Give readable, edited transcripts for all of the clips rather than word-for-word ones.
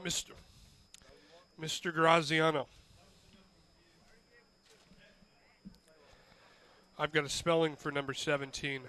Mr. Graziano. I've got a spelling for number 17.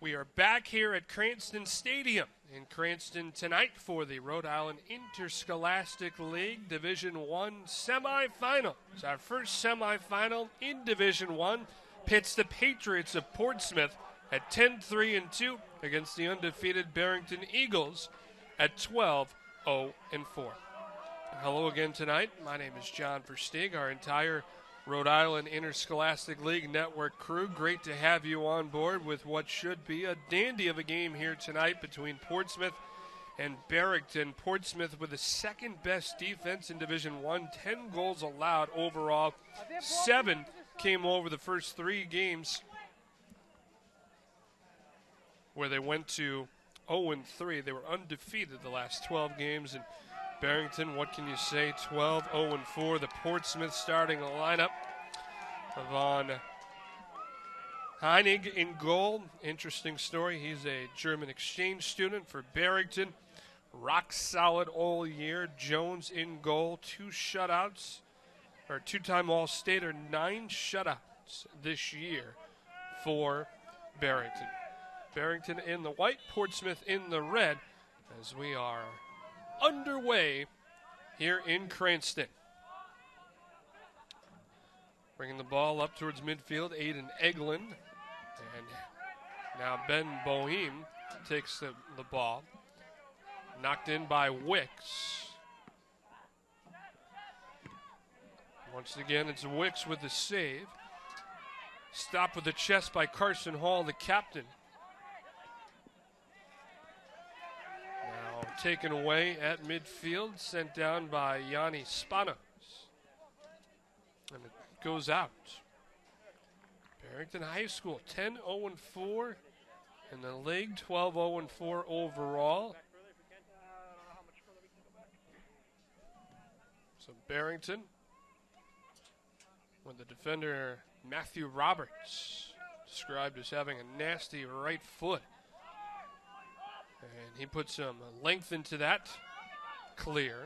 We are back here at Cranston Stadium in Cranston tonight for the Rhode Island Interscholastic League Division I semifinal. It's our first semifinal in Division I. Pits the Patriots of Portsmouth at 10-3-2 against the undefeated Barrington Eagles at 12-0-4. Hello again tonight. My name is John Versteeg. Our entire Rhode Island Interscholastic League Network crew. Great to have you on board with what should be a dandy of a game here tonight between Portsmouth and Barrington. Portsmouth with the second best defense in Division I, 10 goals allowed overall. 7 came over the first 3 games where they went to 0-3. They were undefeated the last 12 games, and Barrington, what can you say? 12-0-4. The Portsmouth starting lineup. Von Heinig in goal. Interesting story. He's a German exchange student for Barrington. Rock solid all year. Jones in goal. 2 shutouts, or 2-time All-Stater. 9 shutouts this year for Barrington. Barrington in the white, Portsmouth in the red, as we are underway here in Cranston. Bringing the ball up towards midfield, Aiden Eglin. And now Ben Boehm takes the ball. Knocked in by Wicks. Once again, it's Wicks with the save. Stopped with the chest by Carson Hall, the captain. Taken away at midfield, sent down by Yanni Spanos. And it goes out. Barrington High School, 10-0-4 in the league, 12-0-4 overall. So Barrington, with the defender Matthew Roberts, described as having a nasty right foot. And he put some length into that clear.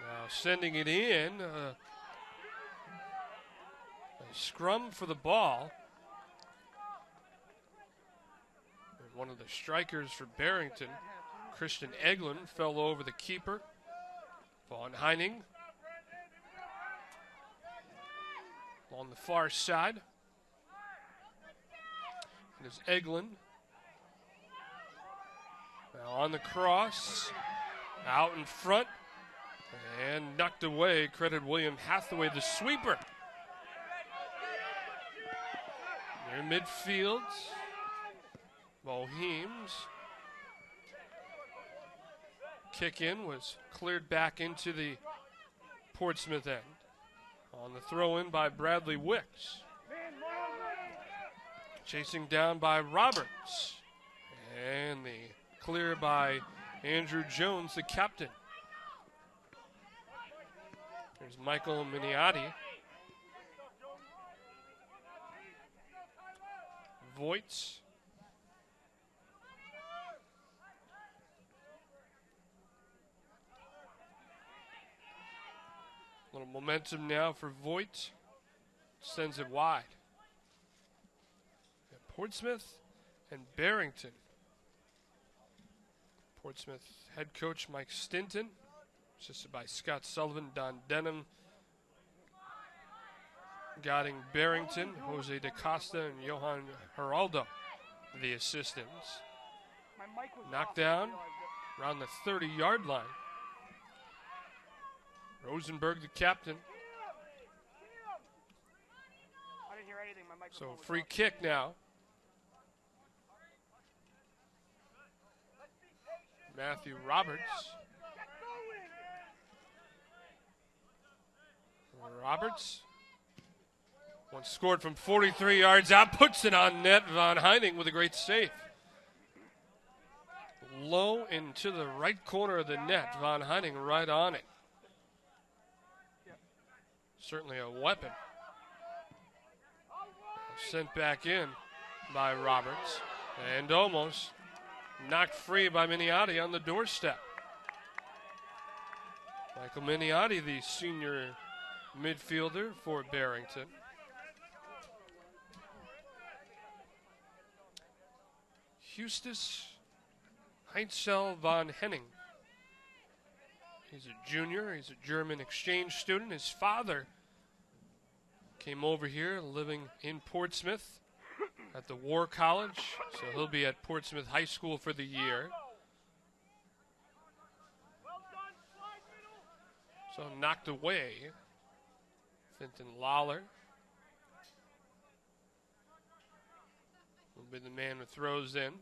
Now sending it in. A scrum for the ball. And one of the strikers for Barrington, Christian Eglin, fell over the keeper. Von Heining on the far side. And it's Eglin. Now on the cross, out in front, and knocked away. Credit William Hathaway, the sweeper. Near midfield, Bohem's kick in was cleared back into the Portsmouth end. On the throw in by Bradley Wicks. Chasing down by Roberts. And the clear by Andrew Jones, the captain. There's Michael Miniati. Voits. A little momentum now for Voigt. Sends it wide. And Portsmouth and Barrington. Portsmouth head coach Mike Stinton, assisted by Scott Sullivan, Don Denham, guiding Barrington, Jose DaCosta, and Johan Geraldo, the assistants. Knocked down around the 30-yard line. Rosenberg, the captain. So free kick now. Matthew Roberts. Roberts. One scored from 43 yards out, puts it on net. Von Heining with a great save. Low into the right corner of the net. Von Heining right on it. Certainly a weapon. Sent back in by Roberts. And almost knocked free by Miniati on the doorstep. Michael Miniati, the senior midfielder for Barrington. Eustace Heinzel von Henning. He's a junior. He's a German exchange student. His father came over here living in Portsmouth at the War College, so he'll be at Portsmouth High School for the year. So knocked away. Finton Lawler will be the man who throws in.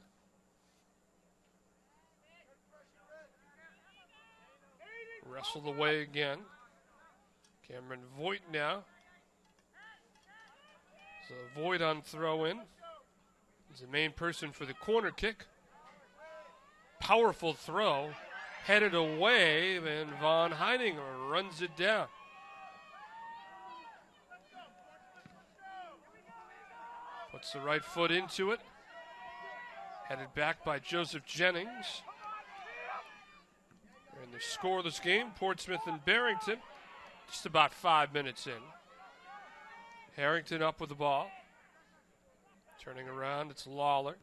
Wrestled away again. Cameron Voigt now. So Voigt on throw in. He's the main person for the corner kick. Powerful throw. Headed away, and von Henning runs it down. Puts the right foot into it. Headed back by Joseph Jennings. In the scoreless game, Portsmouth and Barrington, just about 5 minutes in. Harrington up with the ball. Turning around, it's Lawler.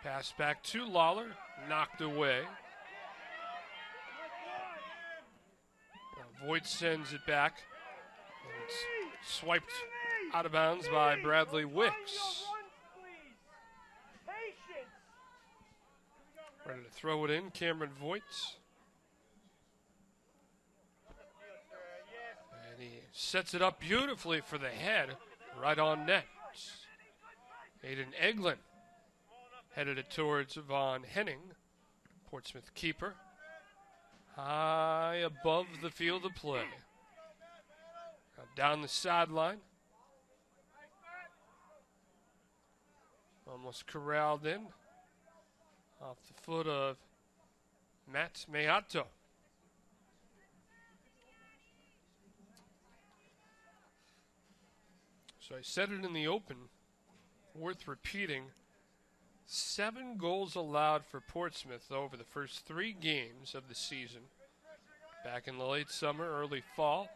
Pass back to Lawler, knocked away. Now Voigt sends it back. And it's swiped out of bounds by Bradley Wicks. Ready to throw it in, Cameron Voigt. And he sets it up beautifully for the head, right on net. Aiden Eglin headed it towards von Henning, Portsmouth keeper. High above the field of play. Now down the sideline. Almost corralled in. Off the foot of Matt Meato. So I said it in the open, worth repeating. 7 goals allowed for Portsmouth over the first 3 games of the season. Back in the late summer, early fall,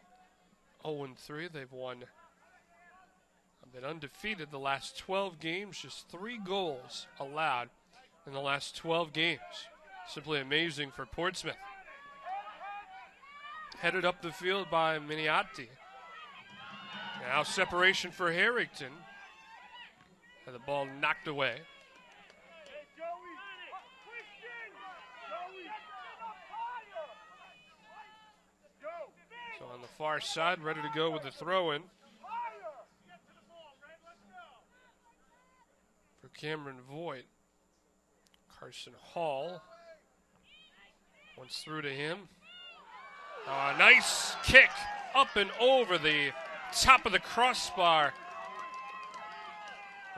0-3. They've been undefeated the last 12 games, just 3 goals allowed in the last 12 games. Simply amazing for Portsmouth. Headed up the field by Miniati. Now separation for Harrington. And the ball knocked away. So on the far side, ready to go with the throw-in. For Cameron Voigt. Carson Hall. Once through to him. Nice kick up and over the top of the crossbar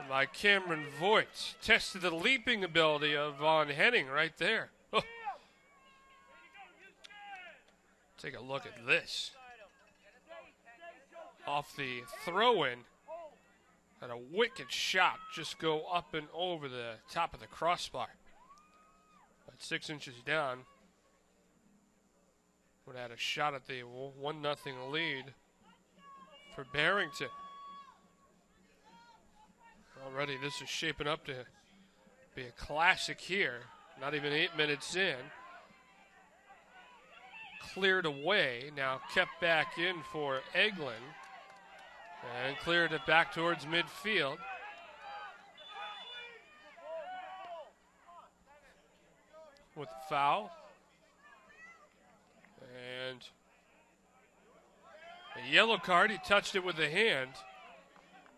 by Cameron Voigt. Tested the leaping ability of von Henning right there. Oh. Take a look at this. Off the throw-in. Had a wicked shot just go up and over the top of the crossbar. But 6 inches down. Would have had a shot at the 1-0 lead for Barrington. Already this is shaping up to be a classic here. Not even 8 minutes in. Cleared away, now kept back in for Eglin. And cleared it back towards midfield. With the foul. And a yellow card, he touched it with the hand.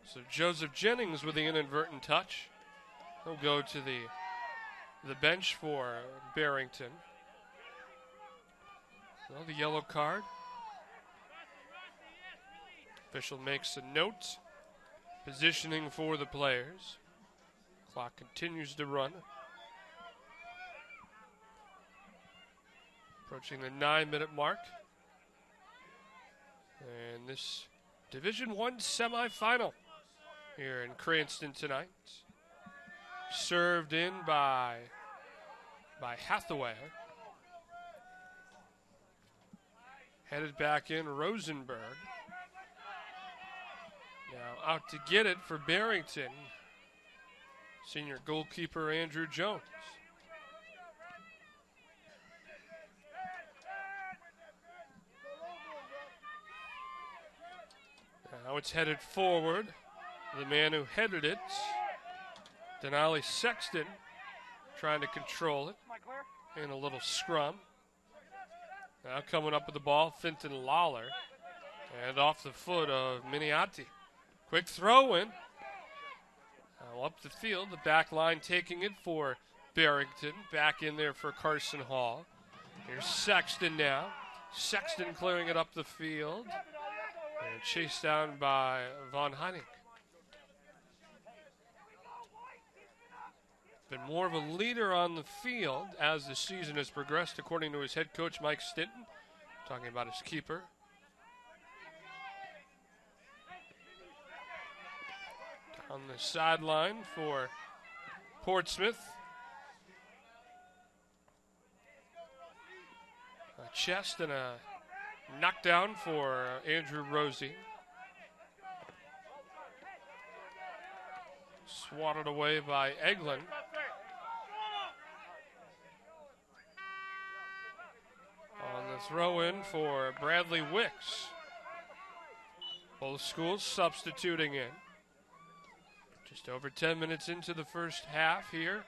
So Joseph Jennings with the inadvertent touch. He'll go to the bench for Barrington. So the yellow card. Official makes a note. Positioning for the players. Clock continues to run. Approaching the 9-minute mark. And this Division I semifinal here in Cranston tonight. Served in by Hathaway. Headed back in Rosenberg. out to get it for Barrington. Senior goalkeeper Andrew Jones. Now it's headed forward. The man who headed it, Denali Sexton, trying to control it in a little scrum. Now coming up with the ball, Finton Lawler. And off the foot of Miniati. Quick throw in. Now up the field, the back line taking it for Barrington. Back in there for Carson Hall. Here's Sexton now. Sexton clearing it up the field. And chased down by Von Heining. Been more of a leader on the field as the season has progressed, according to his head coach, Mike Stinton. Talking about his keeper. On the sideline for Portsmouth. A chest and a knockdown for Andrew Rosie. Swatted away by Eglin. On the throw in for Bradley Wicks. Both schools substituting in. Just over 10 minutes into the first half here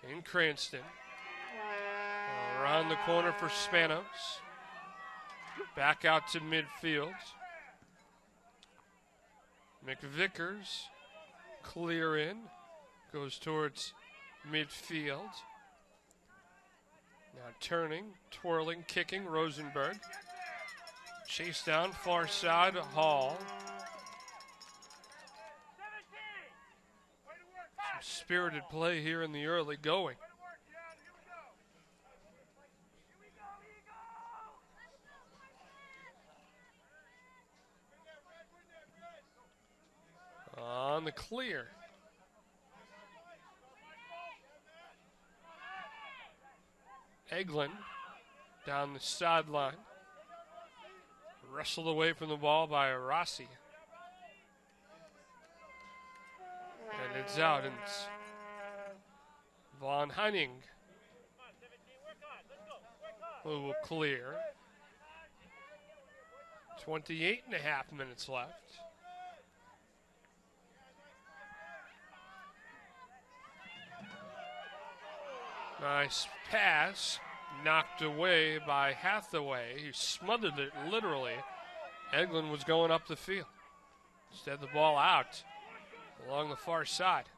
in Cranston. Around the corner for Spanos. Back out to midfield. McVickers clear in. Goes towards midfield. Now turning, twirling, kicking, Rosenberg. Chase down, far side, Hall. Some spirited play here in the early going. On the clear. Eglin down the sideline. Wrestled away from the ball by Rossi. And it's out, and it's Von Heining who will clear. 28.5 minutes left. Nice pass, knocked away by Hathaway. He smothered it literally. Eglin was going up the field. Instead, the ball out along the far side.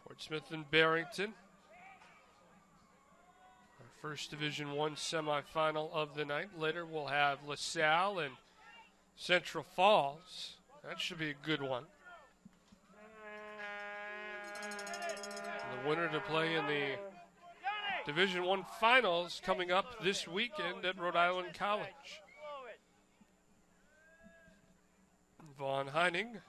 Portsmouth and Barrington. Our first Division I semifinal of the night. Later, we'll have LaSalle and Central Falls. That should be a good one. The winner to play in the Division I finals coming up this weekend at Rhode Island College. Von Heining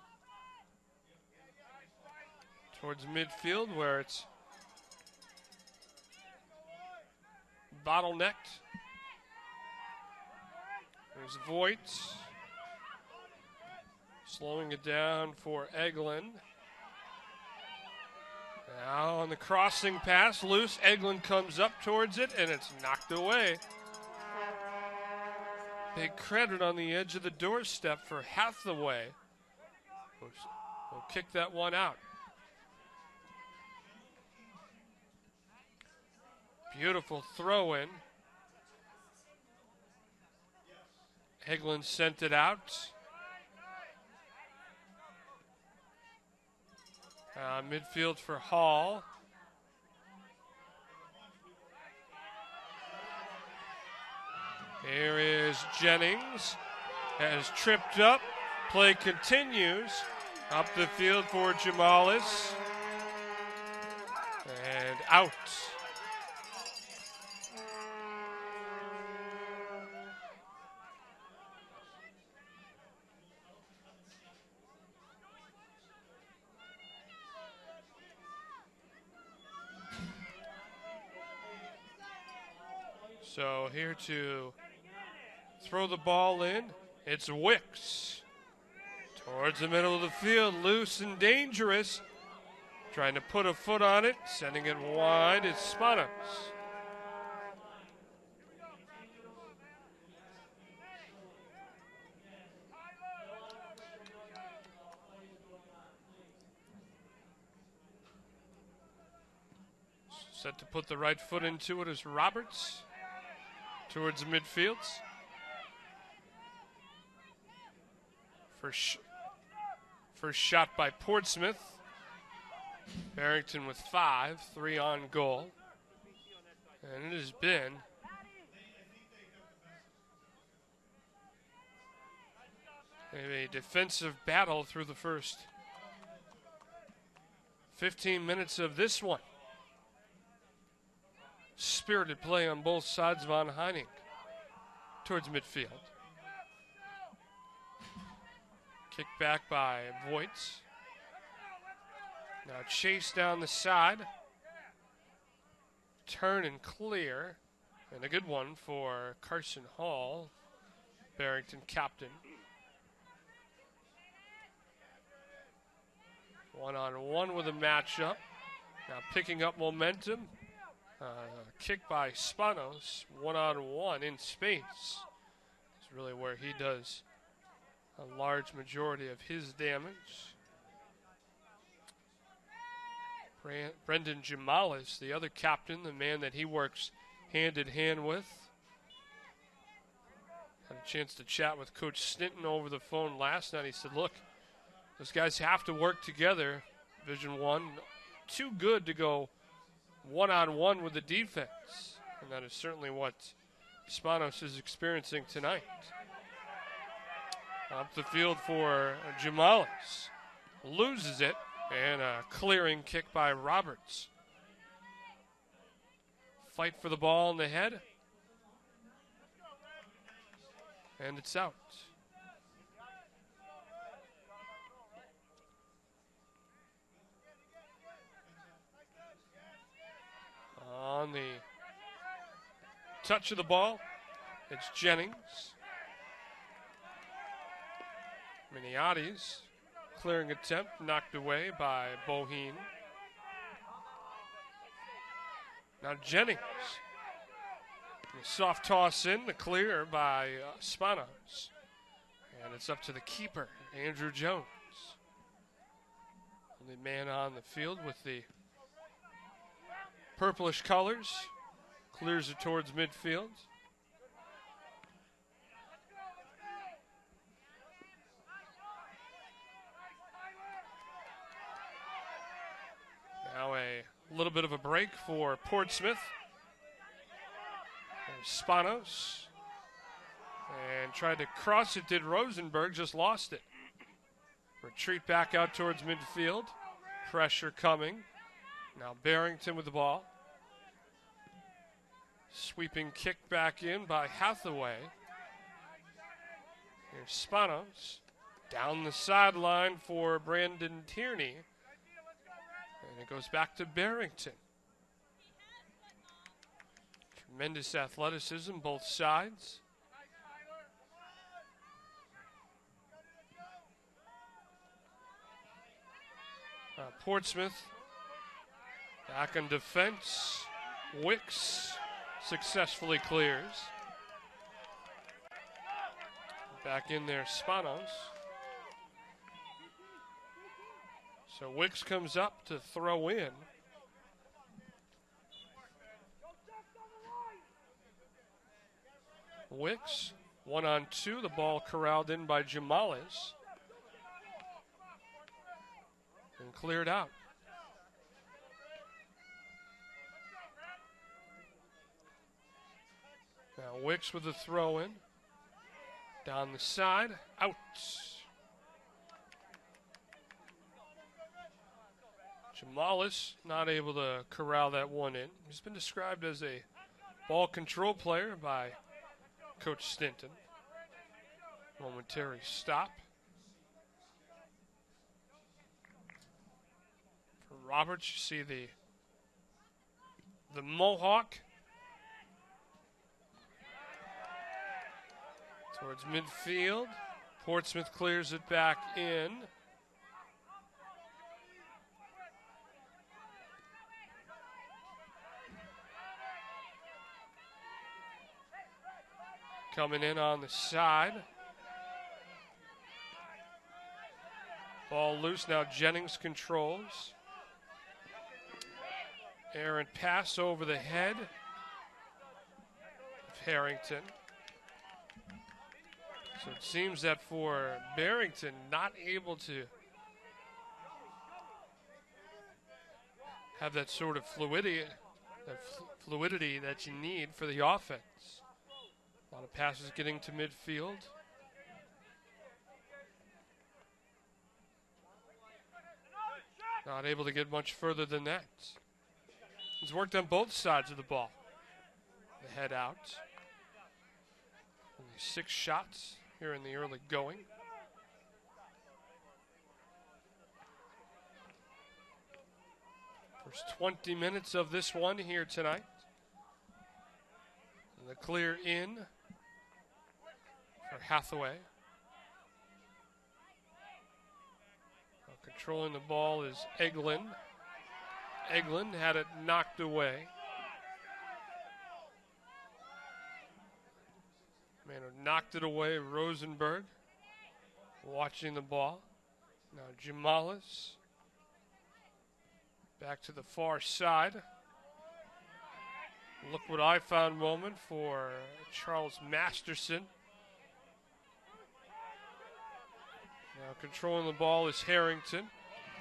towards midfield where it's bottlenecked. There's Voigt slowing it down for Eglin. Now on the crossing pass, loose. Eglin comes up towards it, and it's knocked away. Big credit on the edge of the doorstep for Hathaway. We'll kick that one out. Beautiful throw in. Eglin sent it out. Midfield for Hall. Here is Jennings. Has tripped up. Play continues. Up the field for Jamalis. And out. So here to throw the ball in. It's Wicks. Towards the middle of the field, loose and dangerous. Trying to put a foot on it, sending it wide. It's Spanos. Set to put the right foot into it is Roberts. Towards the midfields. First shot by Portsmouth. Barrington with 5, 3 on goal. And it has been a defensive battle through the first 15 minutes of this one. Spirited play on both sides. Von Heining towards midfield. Kick back by Voits. Now chase down the side. Turn and clear. And a good one for Carson Hall, Barrington captain. 1-on-1 with a matchup. Now picking up momentum. Kick by Spanos. 1-on-1 in space. It's really where he does a large majority of his damage. Brendan Jamalis, the other captain, the man that he works hand in hand with. Had a chance to chat with Coach Stinton over the phone last night. He said, look, those guys have to work together. Division One, too good to go 1-on-1 with the defense. And that is certainly what Spanos is experiencing tonight. Up the field for Jamalis. Loses it. And a clearing kick by Roberts. Fight for the ball in the head. And it's out. On the touch of the ball, it's Jennings. Miniati's clearing attempt knocked away by Boheen. Now Jennings. A soft toss in, the clear by Spanos. And it's up to the keeper, Andrew Jones. Only man on the field with the purplish colors. Clears it towards midfield. Now a little bit of a break for Portsmouth. There's Spanos. And tried to cross it, did Rosenberg, just lost it. Retreat back out towards midfield. Pressure coming. Now Barrington with the ball. Sweeping kick back in by Hathaway. Here's Spanos. Down the sideline for Brandon Tierney. And it goes back to Barrington. Tremendous athleticism, both sides. Portsmouth back in defense. Wicks successfully clears. Back in there, Spanos. So Wicks comes up to throw in. Wicks, 1-on-2. The ball corralled in by Jamalis. And cleared out. Now Wicks with the throw in. Down the side, out. Jamalis not able to corral that one in. He's been described as a ball control player by Coach Stinton. Momentary stop. For Roberts, you see the Mohawk. Towards midfield. Portsmouth clears it back in. Coming in on the side. Ball loose now. Jennings controls. Errant pass over the head of Harrington. So it seems that for Barrington, not able to have that sort of fluidity that you need for the offense. A lot of passes getting to midfield. Not able to get much further than that. He's worked on both sides of the ball. The head out. Only 6 shots here in the early going. First 20 minutes of this one here tonight. And the clear in for Hathaway. Controlling the ball is Eglin. Eglin had it knocked away. Man who knocked it away, Rosenberg. Watching the ball. Now Jamalis. Back to the far side. Look what I found moment for Charles Masterson. Now controlling the ball is Harrington.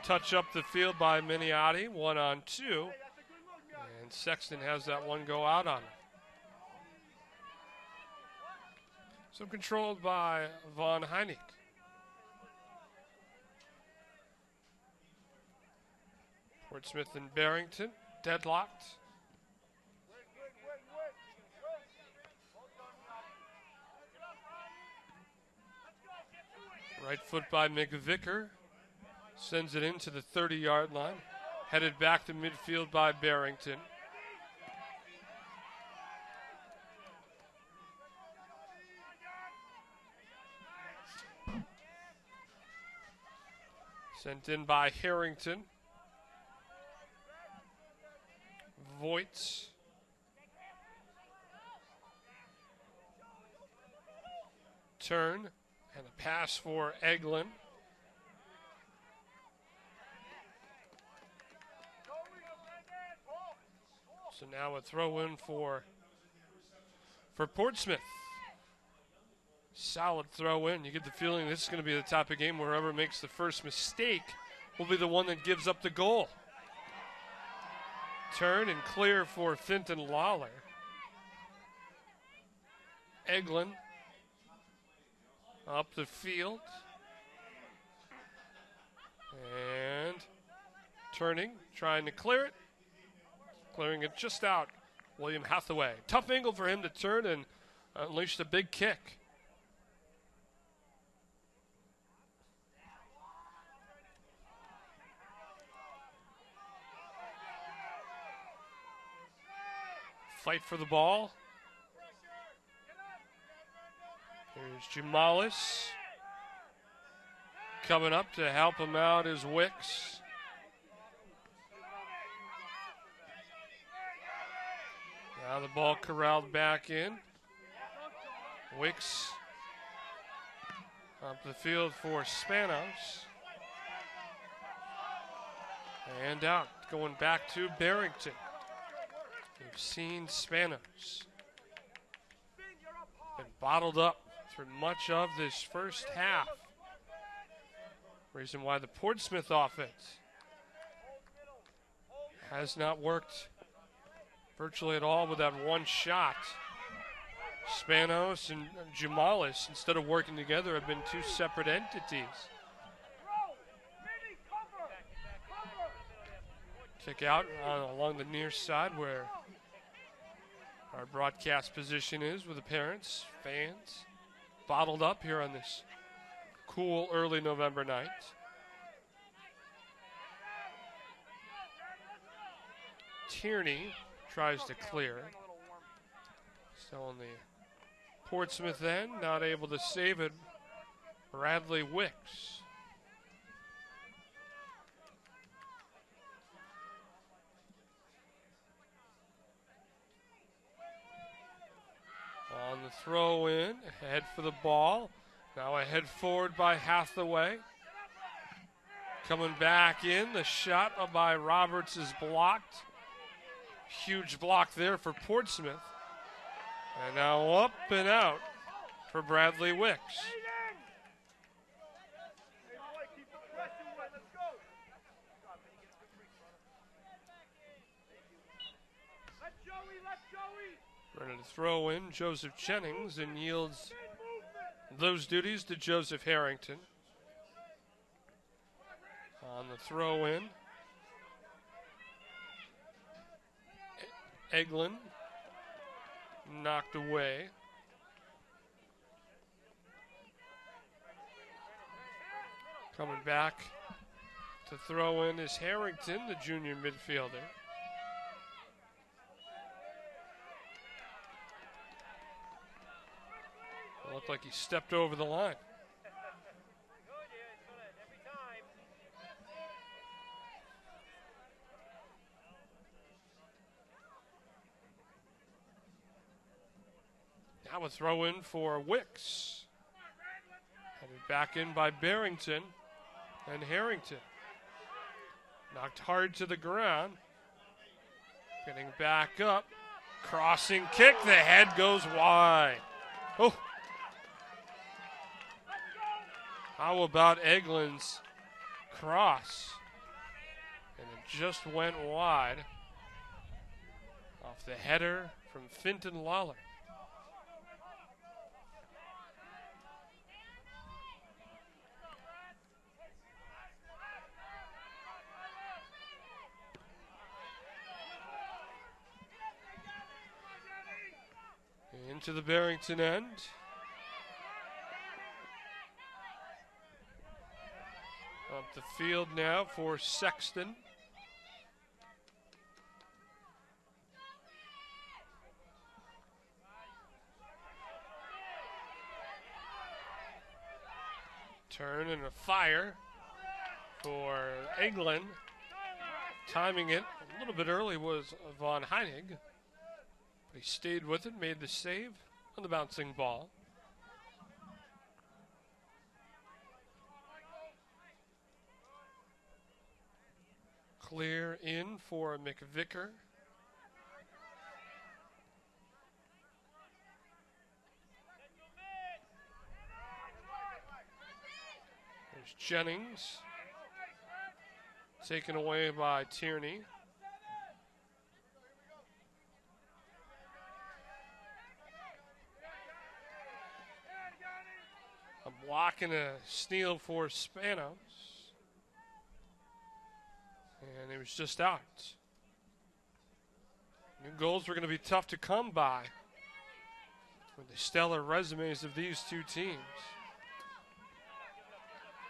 Touch up the field by Miniati, 1-on-2. And Sexton has that one go out on him. So controlled by Von Heineck. Portsmouth and Barrington, deadlocked. Right foot by McVicker. Sends it into the 30-yard line. Headed back to midfield by Barrington. Sent in by Harrington. Voits. Turn. And a pass for Eglin. So now a throw in for Portsmouth. Solid throw in. You get the feeling this is going to be the type of game where whoever makes the first mistake will be the one that gives up the goal. Turn and clear for Finton Lawler. Eglin up the field. And turning, trying to clear it. Clearing it just out. William Hathaway. Tough angle for him to turn and unleash the big kick. Fight for the ball. Here's Jamalis. Coming up to help him out is Wicks. Now the ball corralled back in. Wicks up the field for Spanos. And out, going back to Barrington. We've seen Spanos been bottled up through much of this first half. Reason why the Portsmouth offense has not worked virtually at all with that one shot. Spanos and Jamalis, instead of working together, have been two separate entities. Kick out along the near side where our broadcast position is with the parents, fans, bottled up here on this cool early November night. Tierney tries to clear. Still on the Portsmouth then, not able to save it. Bradley Wicks. On the throw in, head for the ball. Now a head forward by Hathaway. Coming back in, the shot by Roberts is blocked. Huge block there for Portsmouth. And now up and out for Bradley Wicks. Ready to throw in Joseph Jennings and yields those duties to Joseph Harrington. On the throw in, Eglin knocked away. Coming back to throw in is Harrington, the junior midfielder. Looked like he stepped over the line. Now a throw in for Wicks. Headed back in by Barrington and Harrington. Knocked hard to the ground. Getting back up. Crossing kick. The head goes wide. Oh. How about Eglin's cross? And it just went wide off the header from Finton Lawler. Into the Barrington end. Up the field now for Sexton. Turn and a fire for Eglin. Timing it a little bit early was Von Heinig. But he stayed with it, made the save on the bouncing ball. Clear in for McVicker. There's Jennings. Taken away by Tierney. A block and a steal for Spanos. And it was just out. New goals were going to be tough to come by with the stellar resumes of these two teams.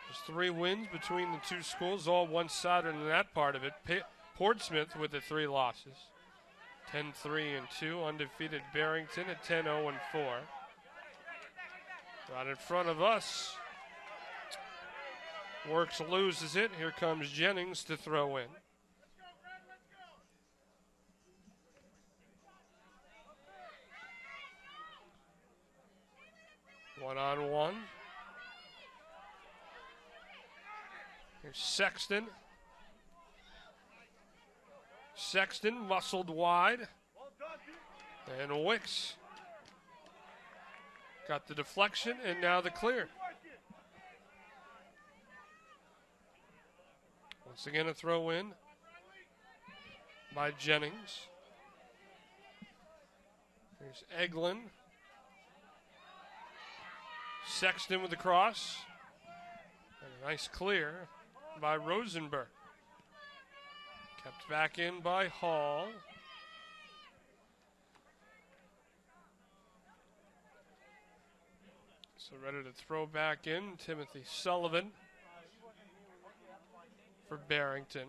There's 3 wins between the two schools, all one-sided in that part of it. Portsmouth with the 3 losses. 10-3-2, undefeated Barrington at 10-0-4. Right in front of us. Works loses it. Here comes Jennings to throw in. One-on-one. Here's Sexton. Sexton muscled wide. And Wicks got the deflection and now the clear. Once again, a throw in by Jennings. There's Eglin. Sexton with the cross. And a nice clear by Rosenberg. Kept back in by Hall. So ready to throw back in, Timothy Sullivan for Barrington.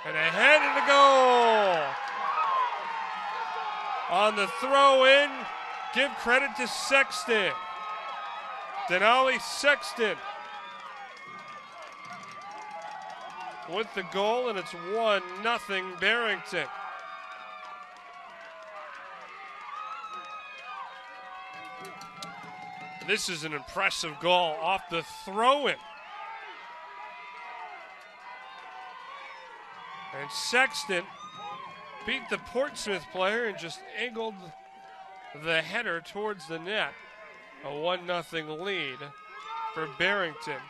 And ahead and a goal! On the throw-in, give credit to Sexton. Denali Sexton with the goal, and it's 1-0 Barrington. This is an impressive goal off the throw-in. And Sexton beat the Portsmouth player and just angled the header towards the net. A 1-0 lead for Barrington.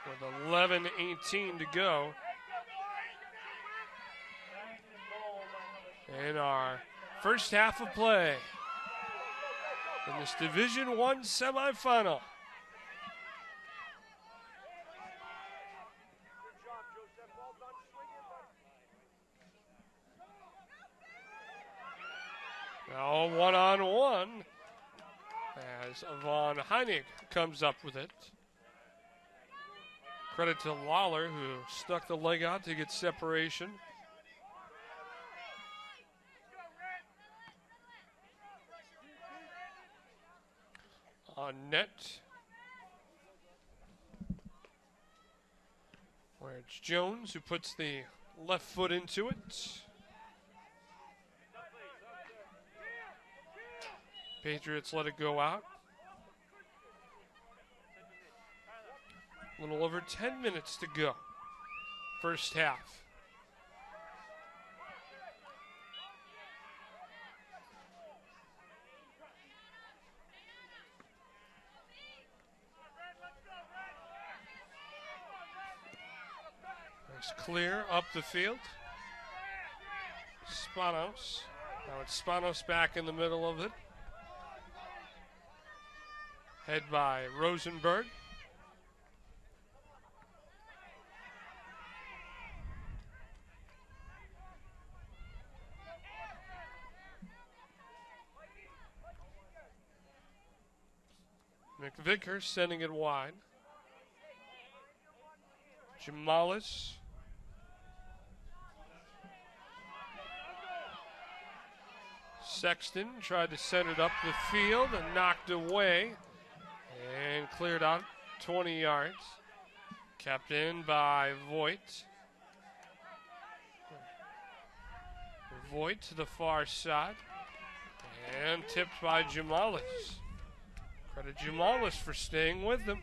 With 11:18 to go in our first half of play in this Division I semifinal. Now 1-on-1 as Von Heinig comes up with it. Credit to Lawler, who snuck the leg out to get separation. On net, where it's Jones who puts the left foot into it. Patriots let it go out. A little over 10 minutes to go. First half. Nice clear up the field. Spanos. Now it's Spanos back in the middle of it. Head by Rosenberg. McVicker sending it wide. Jamalis. Sexton tried to send it up the field and knocked away and cleared out 20 yards. Kept in by Voigt. Voigt to the far side and tipped by Jamalis. Credit Jamalis for staying with them.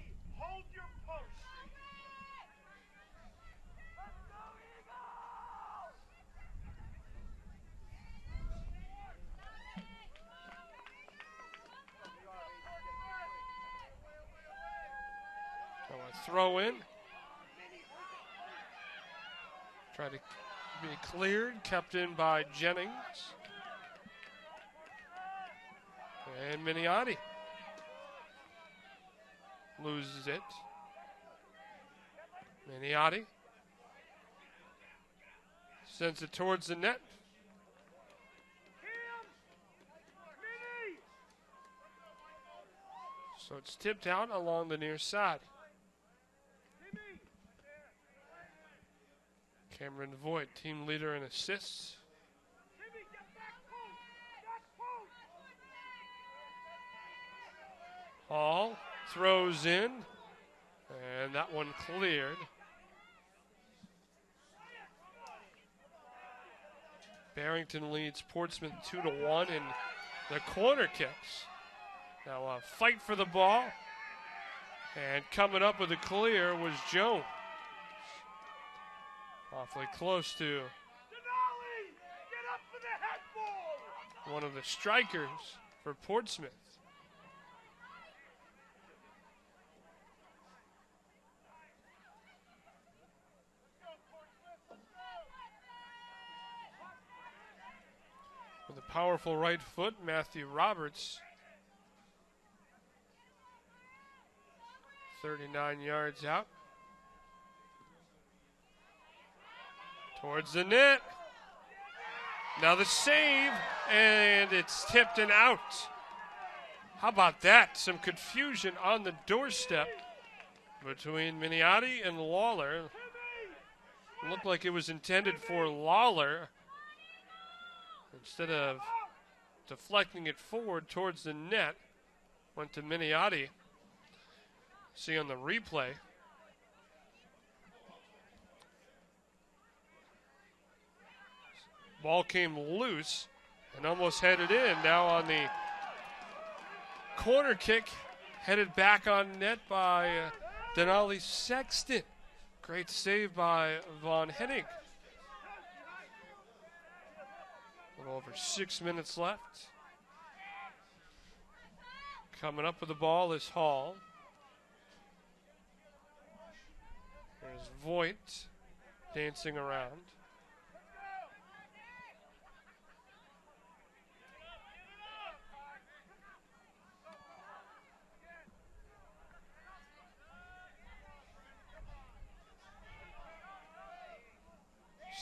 So a throw in. Tried to be cleared, kept in by Jennings. And Miniati loses it. Miniati sends it towards the net. So it's tipped out along the near side. Cameron Voigt, team leader in assists. Hall throws in, and that one cleared. Barrington leads Portsmouth 2-1 in the corner kicks. Now a fight for the ball, and coming up with a clear was Jones. Awfully close to one of the strikers for Portsmouth. With a powerful right foot, Matthew Roberts. 39 yards out. Towards the net. Now the save, and it's tipped and out. How about that? Some confusion on the doorstep between Miniati and Lawler. Looked like it was intended for Lawler. Instead of deflecting it forward towards the net, went to Miniotti. See on the replay. Ball came loose and almost headed in. Now on the corner kick, headed back on net by Denali Sexton. Great save by Von Hennig. A little over 6 minutes left. Coming up with the ball is Hall. There's Voigt dancing around.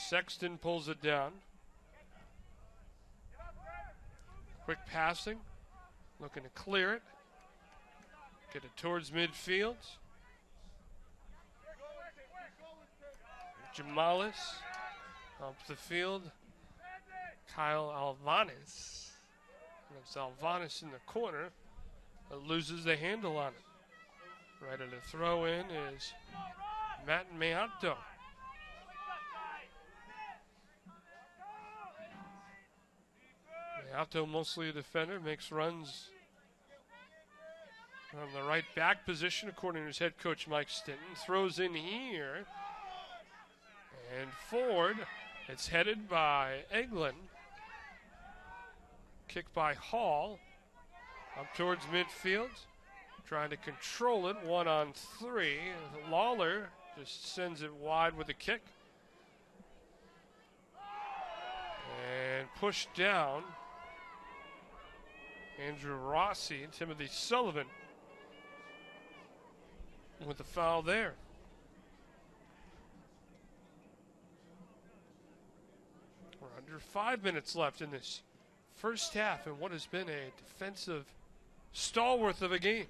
Sexton pulls it down. Quick passing. Looking to clear it. Get it towards midfield. Jamalis up the field. Kyle Alvanis. That's Alvanis in the corner. But loses the handle on it. Ready to throw in is Matt Meato. Meato, mostly a defender, makes runs on the right back position, according to his head coach Mike Stinton. Throws in here. And forward, it's headed by Eglin. Kick by Hall. Up towards midfield. Trying to control it, 1-on-3. Lawler just sends it wide with a kick. And pushed down. Andrew Rossi and Timothy Sullivan with the foul there. We're under 5 minutes left in this first half in what has been a defensive stalwart of a game.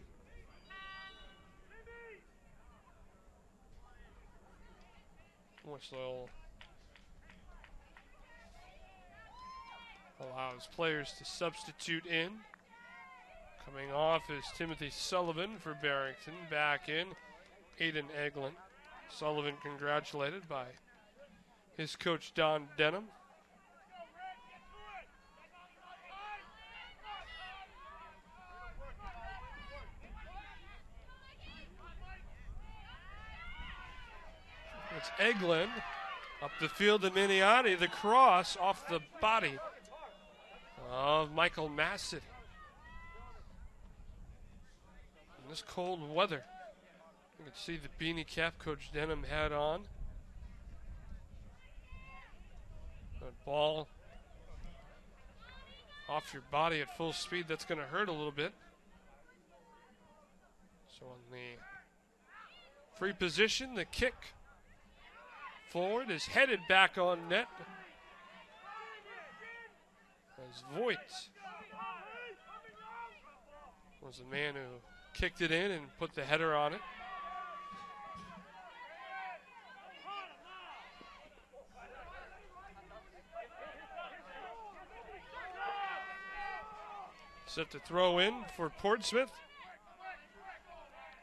Whistle allows players to substitute in. Coming off is Timothy Sullivan for Barrington. Back in, Aiden Eglin. Sullivan congratulated by his coach Don Denham. It's Eglin up the field to Miniotti. The cross off the body of Michael Massett. In this cold weather, you can see the beanie cap Coach Denham had on. That ball off your body at full speed, that's going to hurt a little bit. So on the free position, the kick forward is headed back on net. As Voigt was the man who kicked it in and put the header on it. Set to throw in for Portsmouth.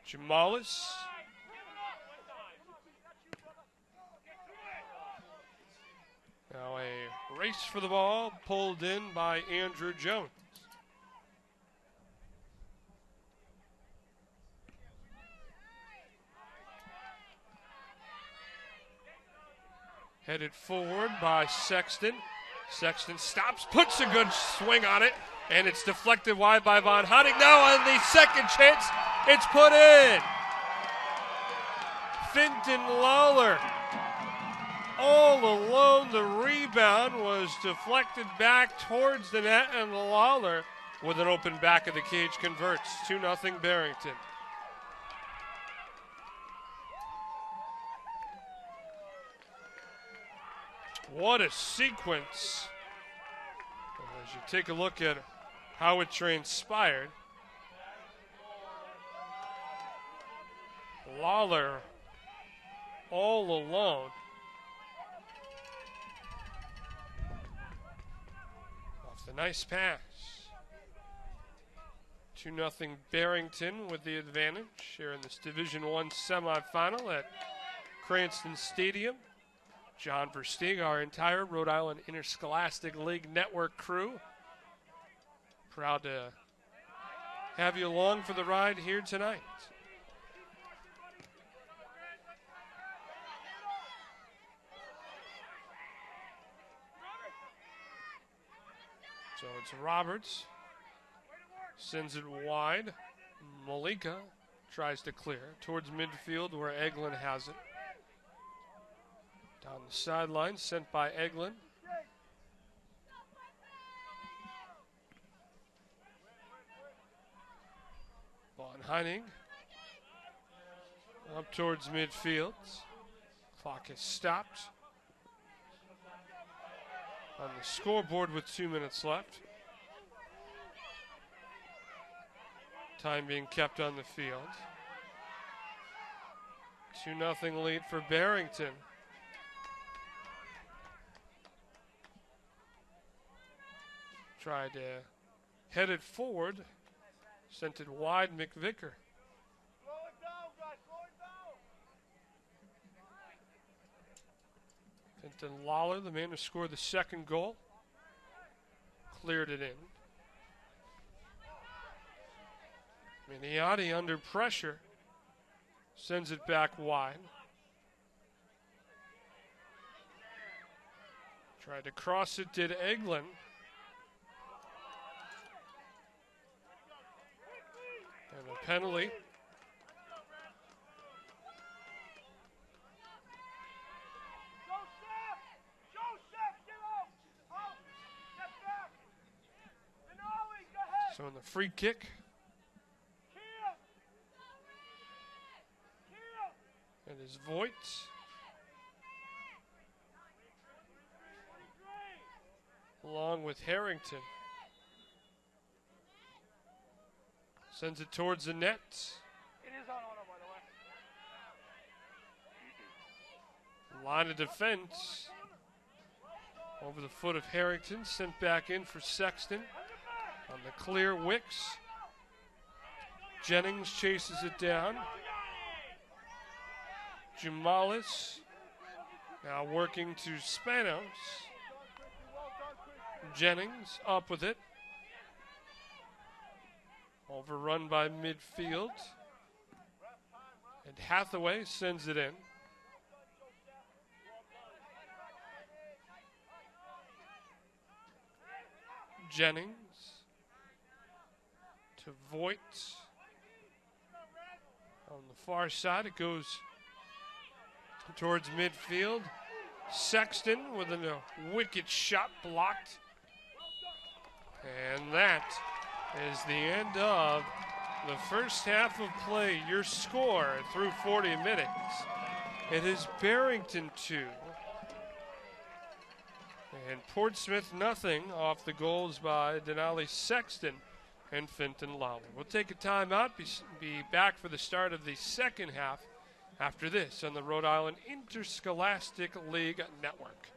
Jamalis. Now a race for the ball, pulled in by Andrew Jones. Headed forward by Sexton. Sexton stops, puts a good swing on it, and it's deflected wide by Von Hennig. Now on the second chance, it's put in. Finton Lawler. All alone, the rebound was deflected back towards the net, and Lawler, with an open back of the cage, converts. 2-0 Barrington. What a sequence. As you take a look at how it transpired. Lawler all alone. Off the nice pass. 2-0 Barrington with the advantage here in this Division I semifinal at Cranston Stadium. John Versteeg, our entire Rhode Island Interscholastic League Network crew. Proud to have you along for the ride here tonight. So it's Roberts. Sends it wide. Malika tries to clear towards midfield where Eglin has it. Down the sideline, sent by Eglin. Von Heining up towards midfield. Clock has stopped. On the scoreboard with 2 minutes left. Time being kept on the field. 2-0 lead for Barrington. Tried to head it forward. Sent it wide, McVicker. Fenton Lawler, the man who scored the second goal, cleared it in. Miniati under pressure, sends it back wide. Tried to cross it, did Eglin. And a penalty. So in the free kick. It is Voigt. Along with Harrington. Sends it towards the net. It is on auto, by the way. Line of defense. Over the foot of Harrington. Sent back in for Sexton. On the clear, Wicks. Jennings chases it down. Jamalis now working to Spanos. Jennings up with it. Overrun by midfield. And Hathaway sends it in. Jennings to Voigt. On the far side, it goes towards midfield. Sexton with a wicked shot blocked. And that is the end of the first half of play. Your score through 40 minutes. It is Barrington 2 and Portsmouth nothing off the goals by Denali Sexton and Fenton Lawler. We'll take a timeout, be back for the start of the second half after this on the Rhode Island Interscholastic League Network.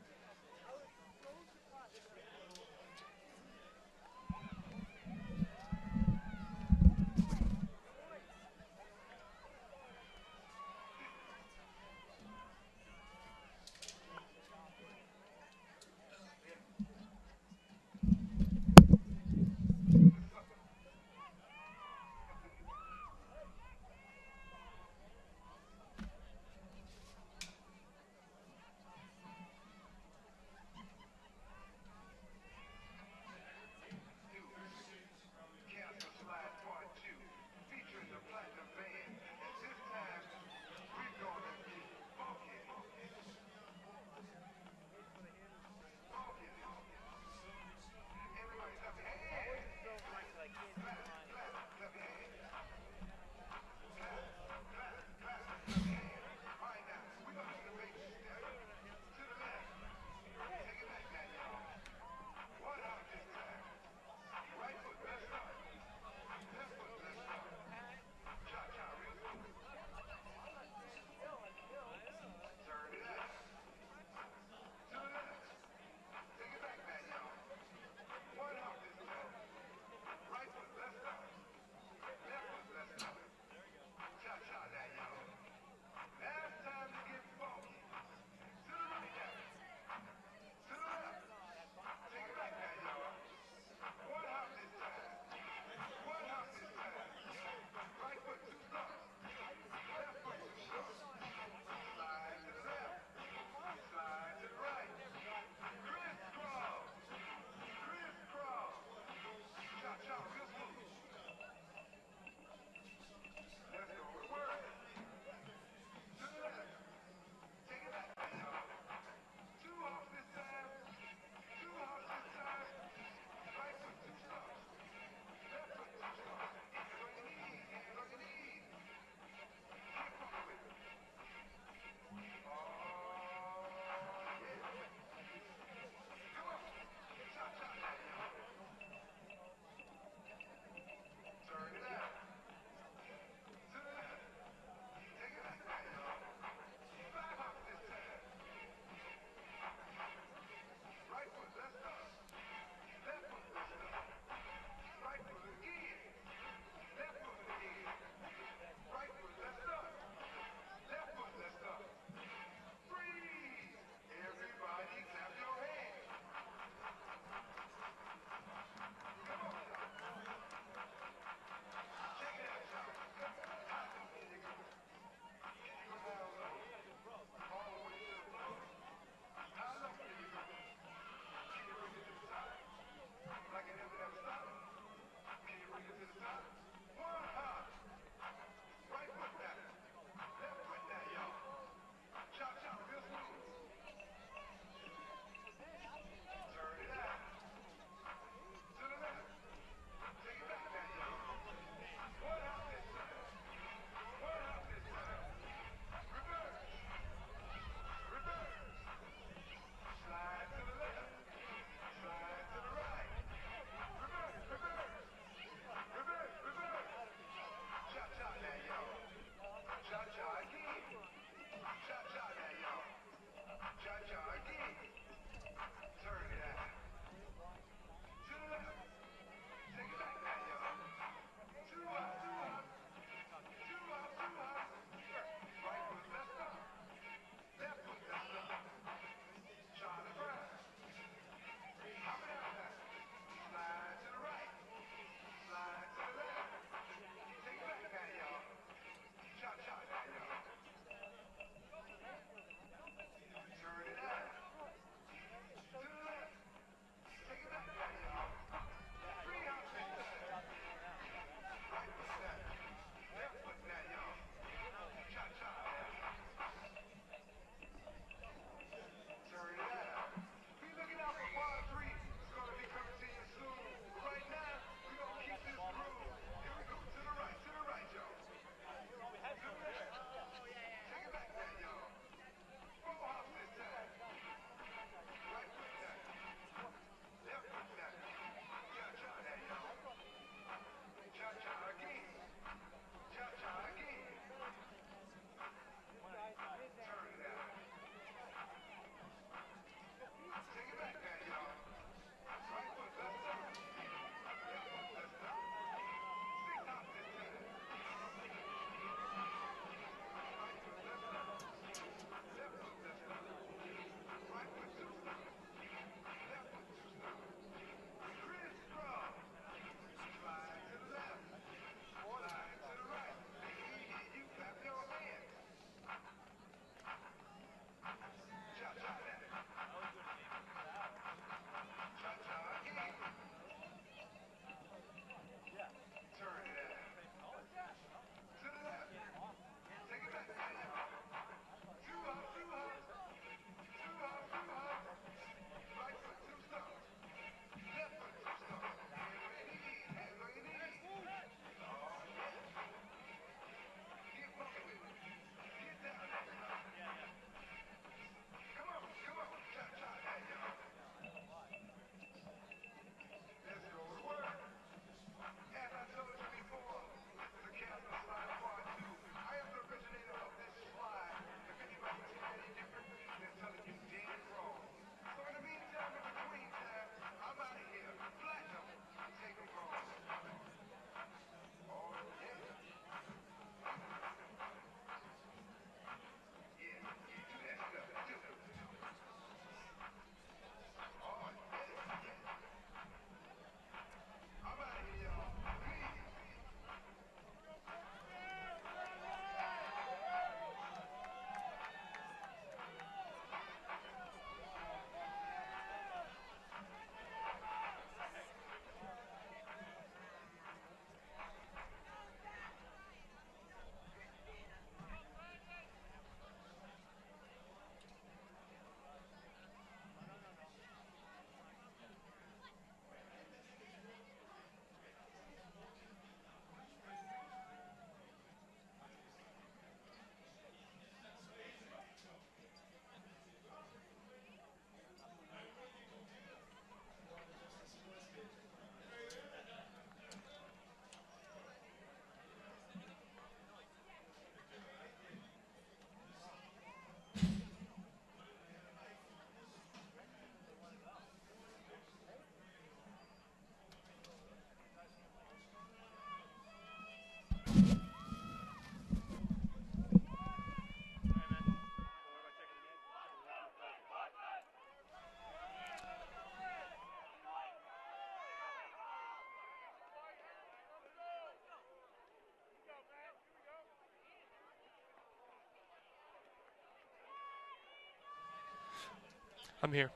I'm here.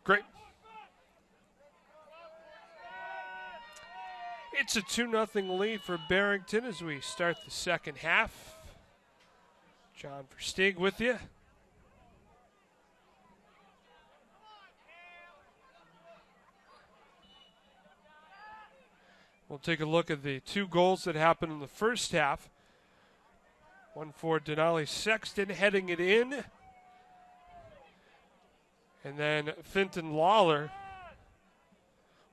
Great. It's a 2-0 lead for Barrington as we start the second half. John Versteeg with you. We'll take a look at the 2 goals that happened in the first half. One for Denali Sexton heading it in. And then Finton Lawler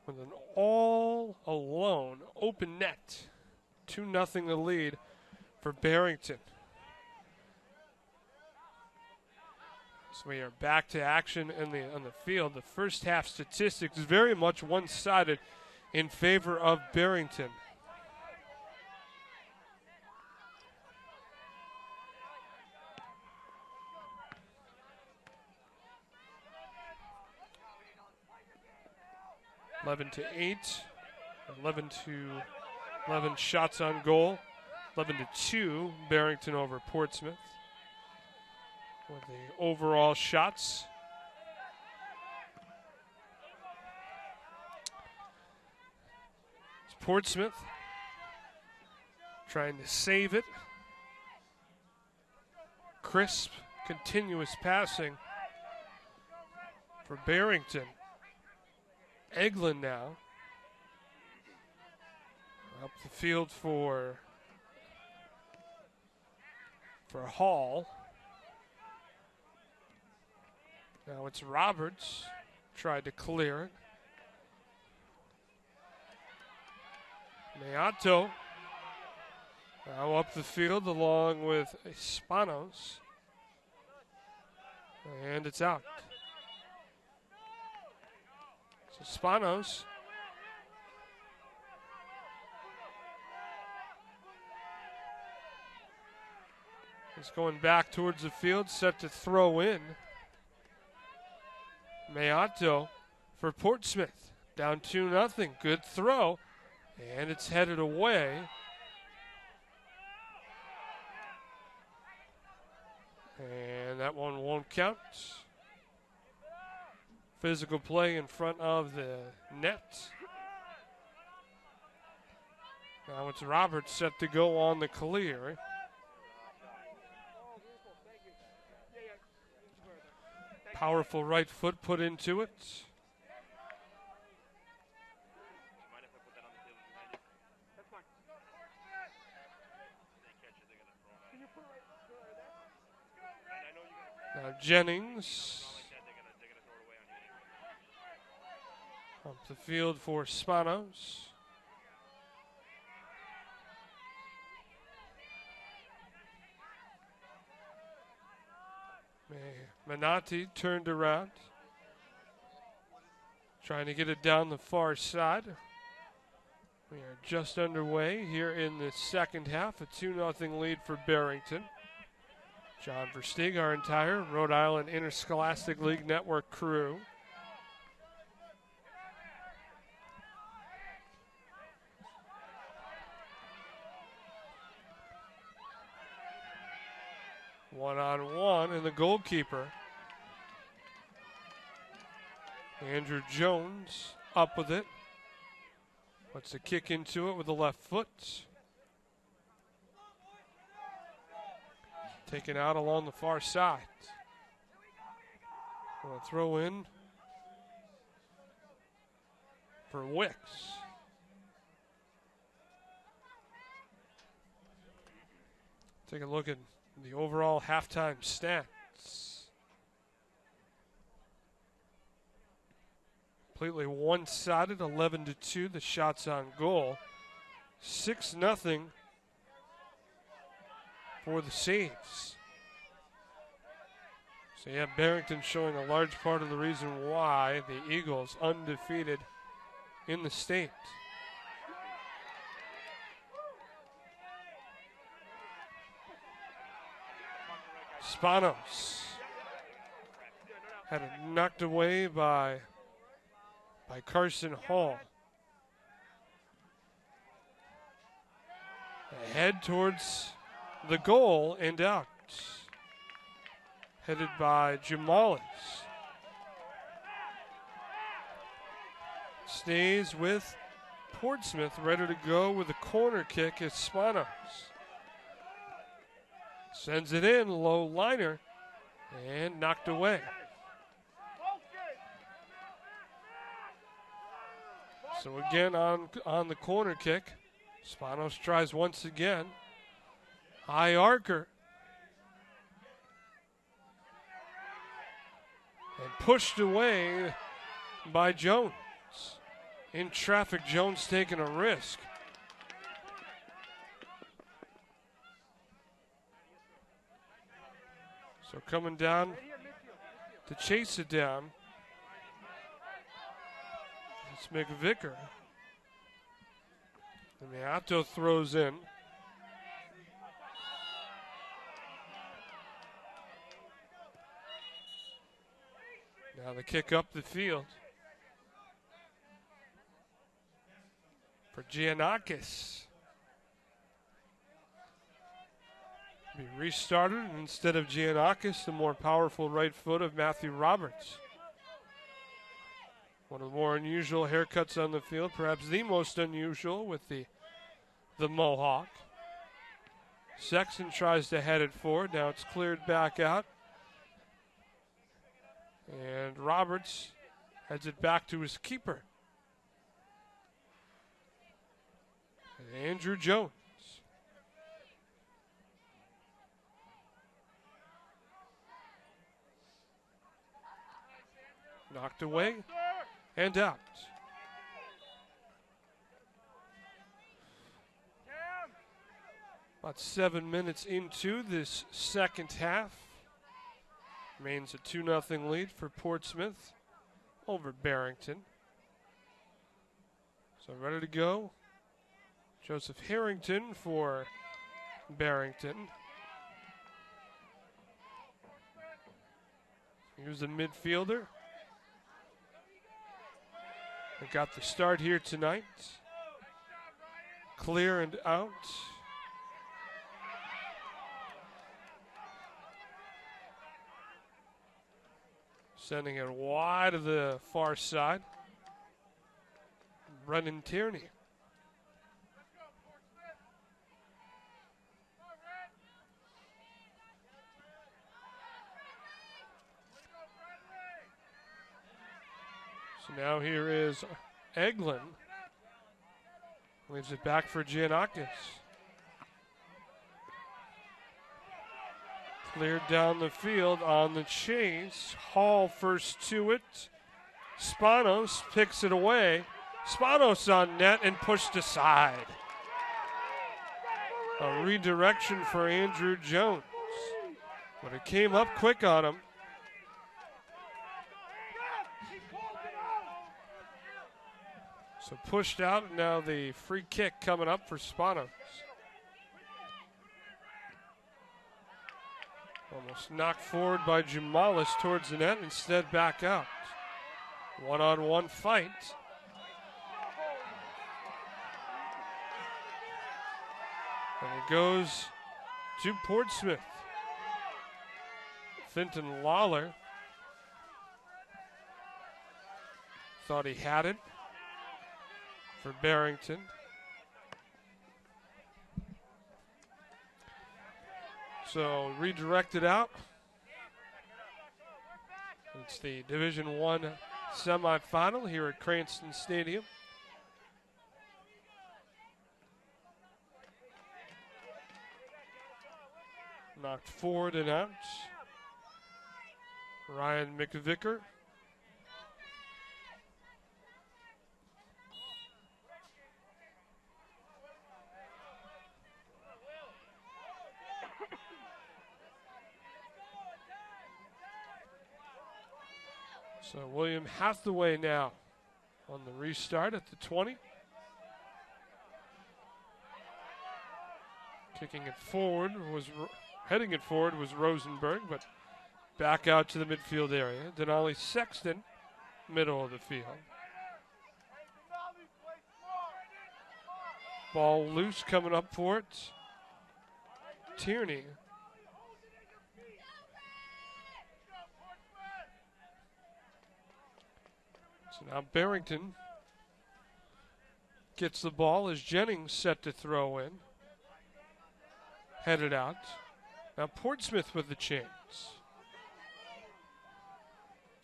with an all-alone open net. 2-0 the lead for Barrington. So we are back to action on the field. The first half statistics very much one-sided in favor of Barrington. Eleven to 11 shots on goal. 11-2 Barrington over Portsmouth with the overall shots. It's Portsmouth trying to save it. Crisp, continuous passing for Barrington. Eglin now up the field for Hall. Now it's Roberts, tried to clear it. Meato now up the field along with Spanos. And it's out. So Spanos is going back towards the field, set to throw in. Meato for Portsmouth, down 2-0. Good throw, and it's headed away. And that one won't count. Physical play in front of the net. Now it's Roberts set to go on the clear. Powerful right foot put into it. Now Jennings up the field for Spanos. Menotti turned around, trying to get it down the far side. We are just underway here in the second half, a 2-0 lead for Barrington. John Versteeg, our entire Rhode Island Interscholastic League Network crew. One-on-one, and the goalkeeper, Andrew Jones, up with it. Wants to kick into it with the left foot. Taken out along the far side. Going to throw in for Wicks. Take a look at the overall halftime stats. Completely one-sided, 11-2, the shots on goal. 6-0 for the saves. So yeah, Barrington showing a large part of the reason why the Eagles undefeated in the state. Spanos Had it knocked away by Carson Hall. Head towards the goal and out. Headed by Jamalis. Stays with Portsmouth, ready to go with a corner kick at Spanos. Sends it in, low liner, and knocked away. So again on the corner kick, Spanos tries once again. High archer. And pushed away by Jones. In traffic, Jones taking a risk. So coming down to chase it down. It's McVicker. And Meato throws in. Now the kick up the field for Giannakis. Be restarted, and instead of Giannakis, the more powerful right foot of Matthew Roberts. One of the more unusual haircuts on the field, perhaps the most unusual with the mohawk. Sexton tries to head it forward. Now it's cleared back out. And Roberts heads it back to his keeper. And Andrew Jones. Knocked away and out. About 7 minutes into this second half. Remains a 2-0 lead for Portsmouth over Barrington. So ready to go. Joseph Harrington for Barrington. Here's the midfielder. They got the start here tonight. Clear and out. Sending it wide to the far side. Brennan Tierney. So now here is Eglin. Leaves it back for Giannakis. Cleared down the field on the chase. Hall first to it. Spanos picks it away. Spanos on net and pushed aside. A redirection for Andrew Jones. But it came up quick on him. So pushed out. Now the free kick coming up for Spanos. Almost knocked forward by Jamalis towards the net, instead back out. One-on-one fight. And it goes to Portsmouth. Finton Lawler thought he had it for Barrington. So redirected out. It's the Division I semifinal here at Cranston Stadium. Knocked forward and out. Ryan McVicker. So William Hathaway now on the restart at the 20. Kicking it forward was, heading it forward was Rosenberg, but Back out to the midfield area. Denali Sexton, middle of the field. Ball loose coming up for it. Tierney. So now Barrington gets the ball as Jennings set to throw in. Headed out. Now Portsmouth with the chance.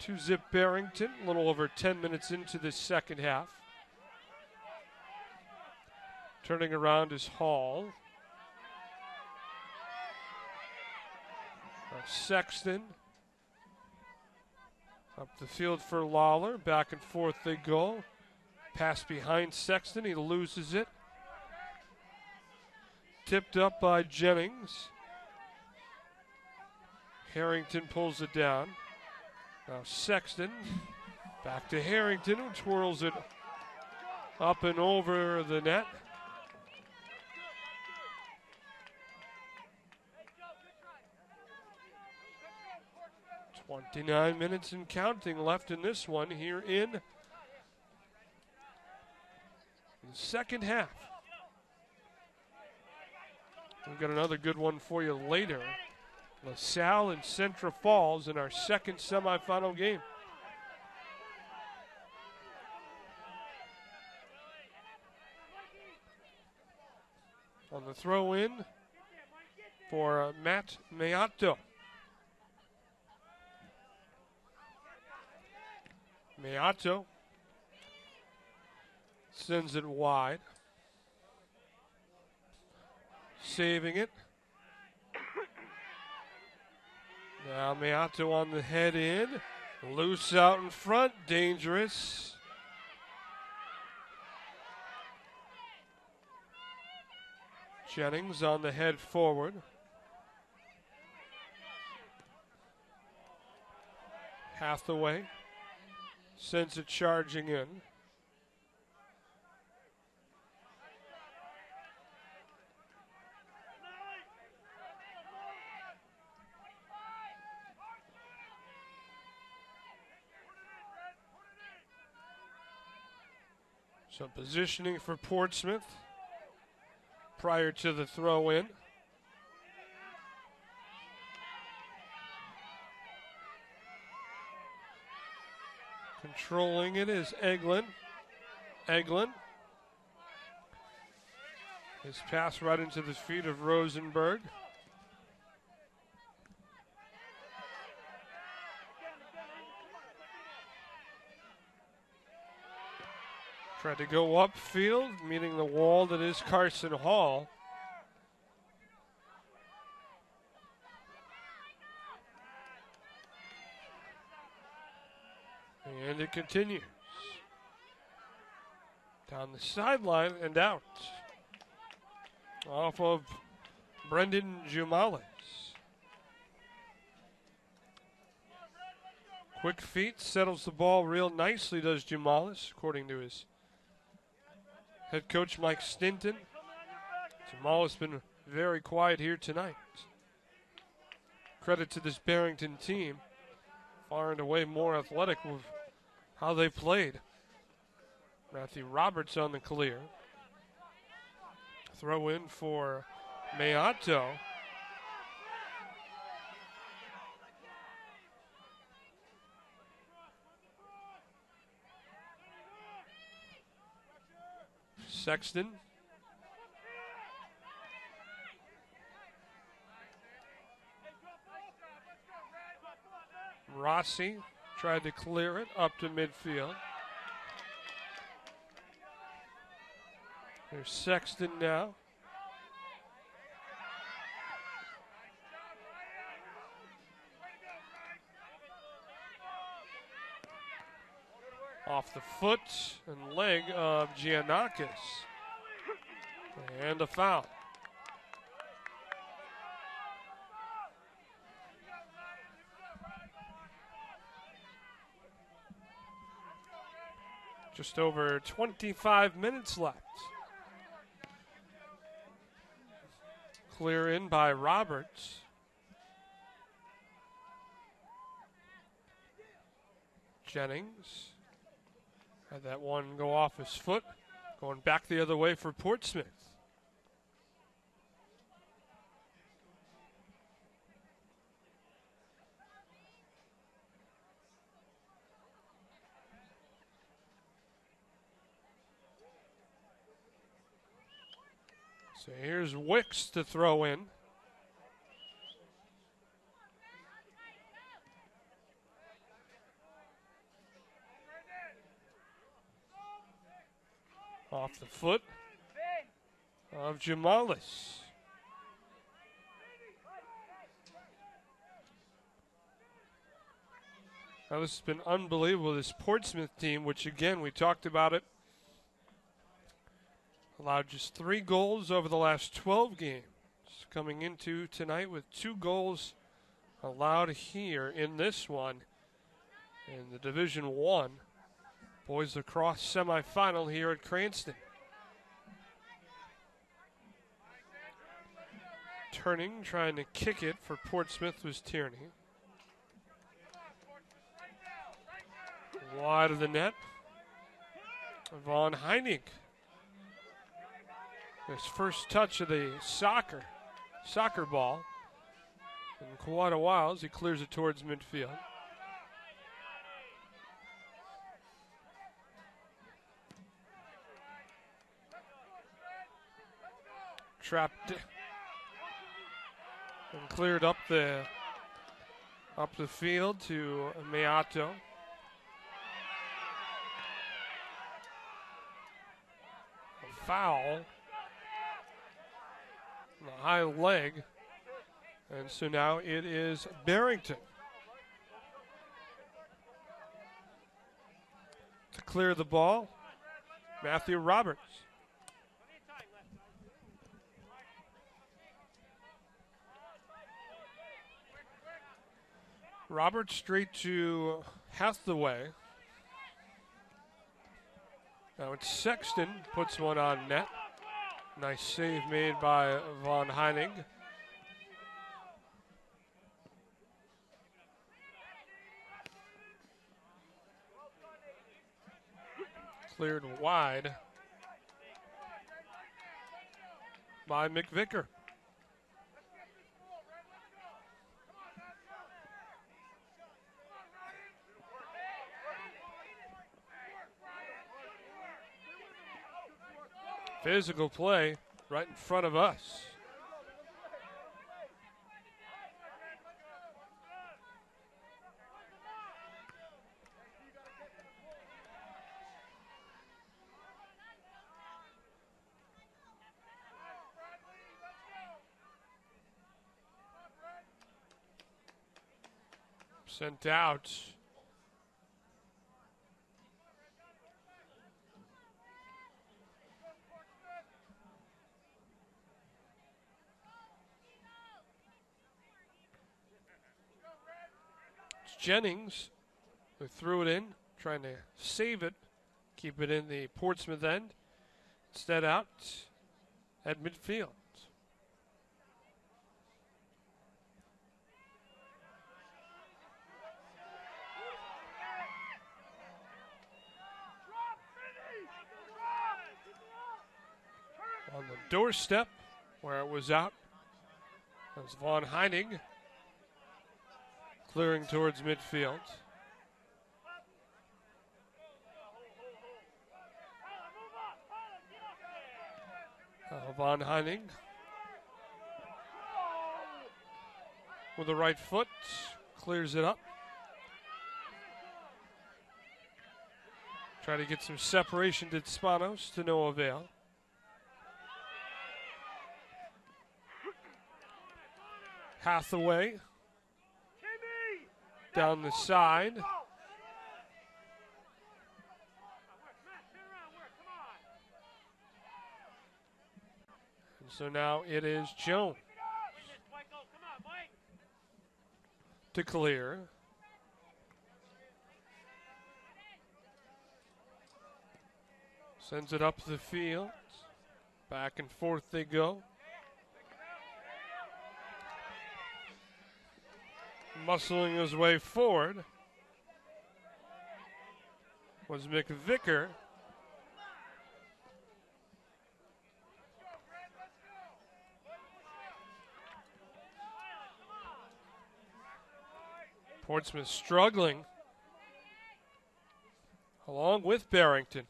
2-zip Barrington, a little over 10 minutes into the second half. Turning around is Hall. Now Sexton. Up the field for Lawler. Back and forth they go. Pass behind Sexton. He loses it. Tipped up by Jennings. Harrington pulls it down. Now Sexton. Back to Harrington, who twirls it up and over the net. 29 minutes and counting left in this one here in the second half. We've got another good one for you later. LaSalle and Centra Falls in our second semifinal game. On the throw in for Matt Meato. Meato sends it wide. Saving it. Now Meato on the head in. Loose out in front. Dangerous. Jennings on the head forward. Hathaway sends it charging in. So positioning for Portsmouth prior to the throw in. Controlling it is Eglin. Eglin. His pass right into the feet of Rosenberg. Tried to go upfield, meeting the wall that is Carson Hall. And it continues. Down the sideline and out. Off of Brendan Jumales. Quick feet, settles the ball real nicely, does Jumales, according to his head coach Mike Stinton. Jumales been very quiet here tonight. Credit to this Barrington team. Far and away more athletic with how they played. Matthew Roberts on the clear. Throw in for Meato. Sexton. Rossi tried to clear it up to midfield. There's Sexton now. Off the foot and leg of Giannakis. And a foul. Just over 25 minutes left. Clear in by Roberts. Jennings had that one go off his foot. Going back the other way for Portsmouth. So here's Wicks to throw in. Off the foot of Jamalis. Now this has been unbelievable, this Portsmouth team, which again, we talked about it, allowed just 3 goals over the last 12 games. Coming into tonight with 2 goals allowed here in this one in the Division 1 Boys Lacrosse Semifinal here at Cranston. Turning, trying to kick it for Portsmouth was Tierney. Wide of the net, Von Heining. His first touch of the soccer ball in quite a while as he clears it towards midfield. Trapped and cleared up the field to Meato. A foul. The high leg. And so now it is Barrington to clear the ball. Matthew Roberts. Roberts straight to Hathaway. Now it's Sexton, puts one on net. Nice save made by Von Heining. Cleared wide by McVicker. Physical play right in front of us. Sent out. Jennings, who threw it in, trying to save it, keep it in the Portsmouth end. Instead out at midfield. On the doorstep where it was out, that's Von Heining. Clearing towards midfield. Von Heining with the right foot, clears it up. Try to get some separation to Spanos, to no avail. Hathaway down the side. And so now it is Jones to clear. Sends it up the field. Back and forth they go. Muscling his way forward. was McVicker. Portsmouth struggling along with Barrington.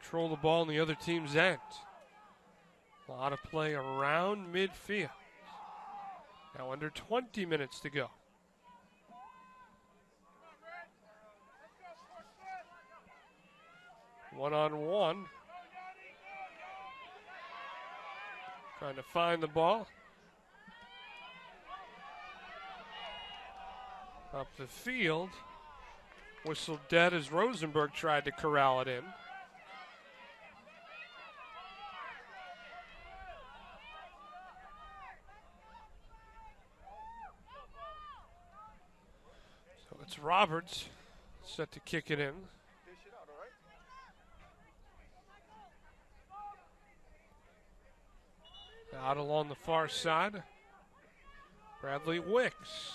Control the ball in the other team's end. A lot of play around midfield. Now under 20 minutes to go. One-on-one. Trying to find the ball. Up the field. Whistled dead as Rosenberg tried to corral it in. So it's Roberts set to kick it in. Out along the far side, Bradley Wicks.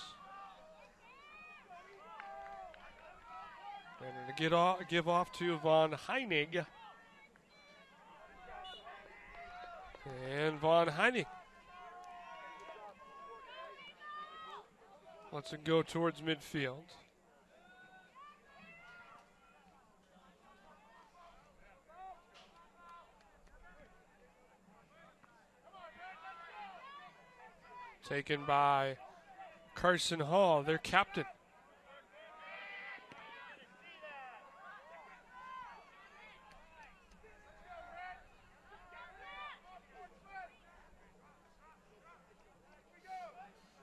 And to give off to Von Heinig. And Von Heinig lets it go towards midfield. Taken by Carson Hall, their captain.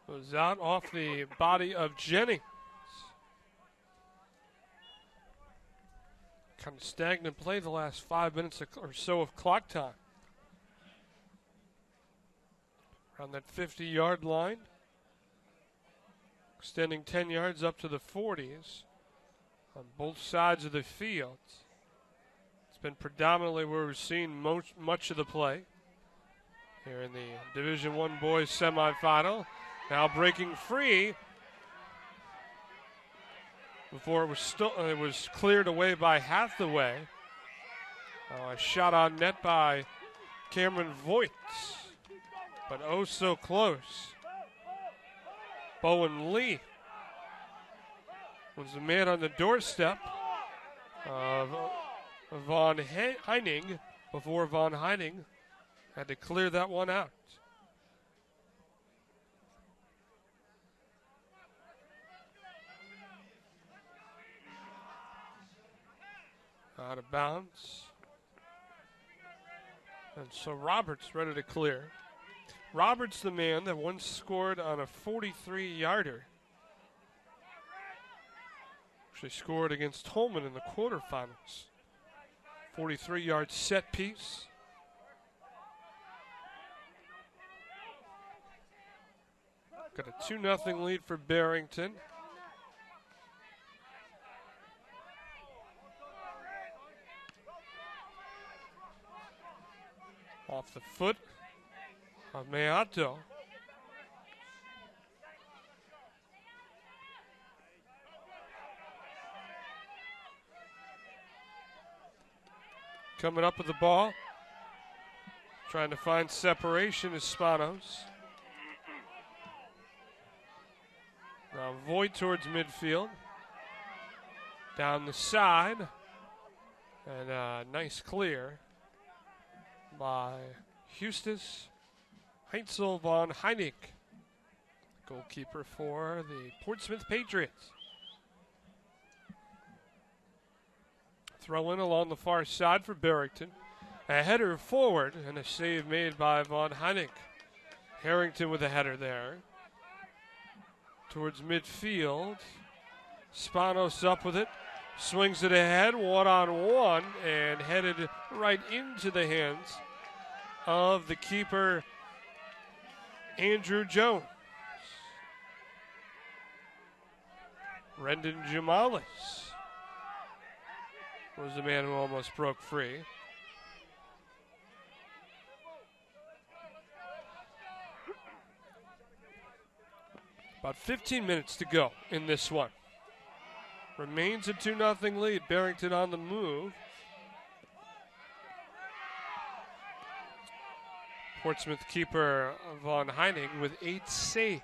Goes out off the body of Jennings. Kind of stagnant play the last 5 minutes or so of clock time. Around that 50-yard line. Extending 10 yards up to the 40s on both sides of the field. It's been predominantly where we've seen much of the play here in the Division I boys semifinal. Now breaking free before it was cleared away by Hathaway. A shot on net by Cameron Voigt, but oh so close. Bowen Lee was the man on the doorstep of Von Heining before Von Heining had to clear that one out. Out of bounds. And so Roberts ready to clear. Roberts the man that once scored on a 43-yarder. Actually scored against Tolman in the quarterfinals. 43-yard set piece. Got a 2-0 lead for Barrington. Off the foot of Meato. Coming up with the ball. Trying to find separation is Spanos. Now Voigt towards midfield. Down the side. And a nice clear by Eustace Heinzel von Heinig, goalkeeper for the Portsmouth Patriots. Throw in along the far side for Barrington. A header forward and a save made by von Heinig. Harrington with a header there. Towards midfield. Spanos up with it. Swings it ahead, one-on-one, and headed right into the hands of the keeper, Andrew Jones. Rendon Jamalis was the man who almost broke free. About 15 minutes to go in this one. Remains a 2-0 lead. Barrington on the move. Portsmouth keeper Von Heining with 8 saves.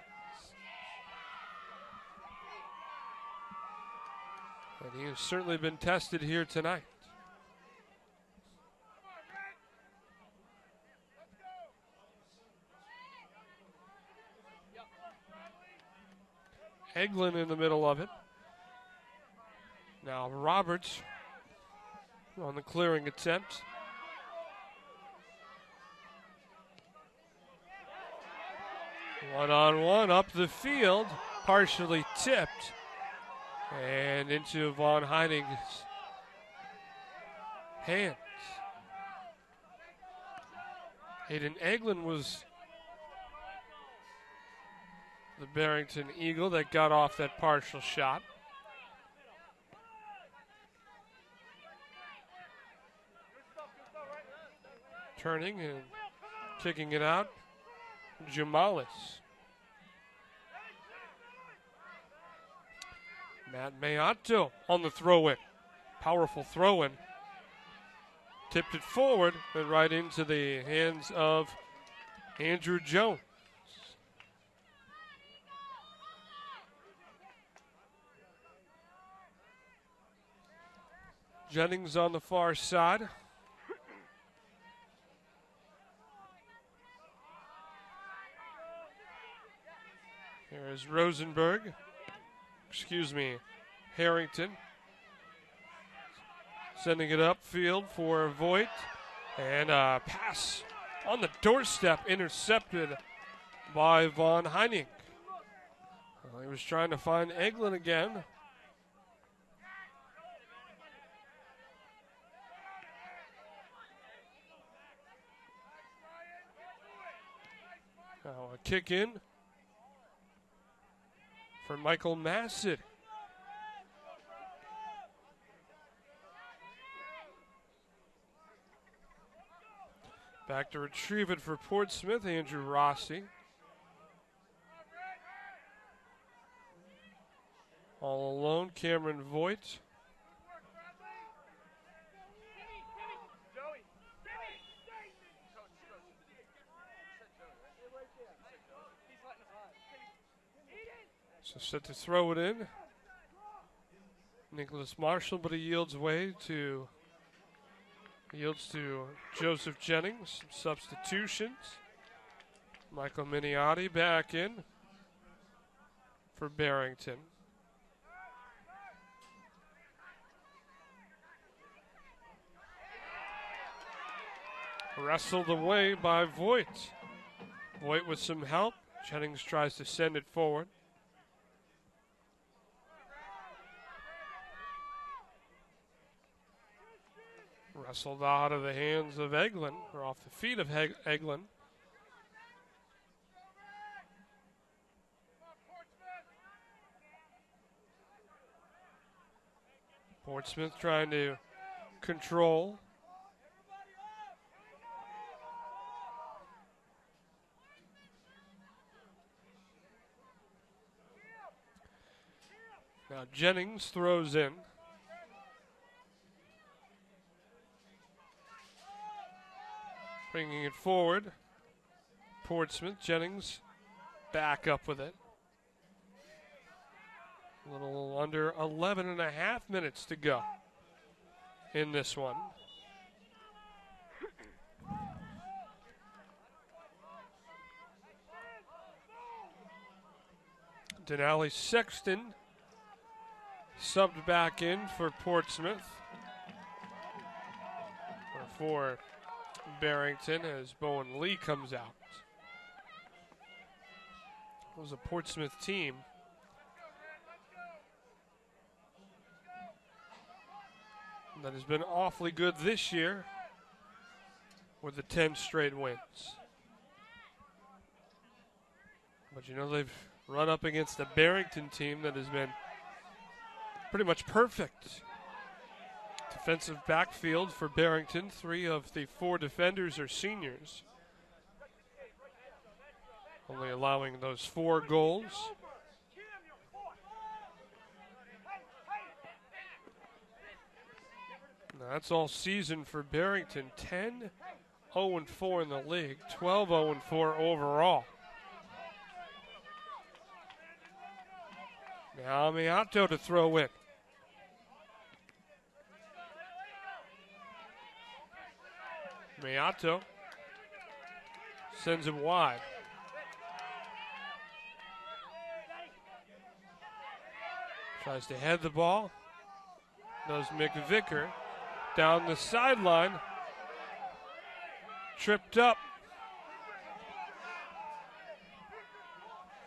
And he has certainly been tested here tonight. Eglin in the middle of it. Now Roberts on the clearing attempt. One-on-one up the field, partially tipped. And into Von Heining's hands. Hayden Eglin was the Barrington Eagle that got off that partial shot. Turning and kicking it out, Jamalis. Matt Mayato on the throw-in. Powerful throw-in. Tipped it forward and right into the hands of Andrew Jones. Jennings on the far side. Here is Rosenberg. Harrington. Sending it upfield for Voigt. And a pass on the doorstep, intercepted by Von Heining. He was trying to find Eglin again. Now a kick in for Michael Massett. Back to retrieve it for Portsmouth, Andrew Rossi. All alone, Cameron Voigt. So set to throw it in. Nicholas Marshall, but he yields to Joseph Jennings. Substitutions. Michael Miniotti back in for Barrington. Wrestled away by Voigt. Voigt with some help. Jennings tries to send it forward. Wrestled out of the hands of Eglin, or off the feet of Eglin. Portsmouth trying to control. Now Jennings throws in. Bringing it forward. Portsmouth, Jennings back up with it. A little under 11 and a half minutes to go in this one. Denali Sexton subbed back in for Portsmouth. Or for Barrington as Bowen Lee comes out. It was a Portsmouth team that has been awfully good this year with the 10 straight wins. But you know, they've run up against a Barrington team that has been pretty much perfect. Defensive backfield for Barrington. 3 of the 4 defenders are seniors. Only allowing those 4 goals. That's all season for Barrington. 10-0-4 in the league, 12-0-4 overall. Now Miato to throw in. Miato sends it wide. Tries to head the ball. Does McVicker down the sideline. Tripped up.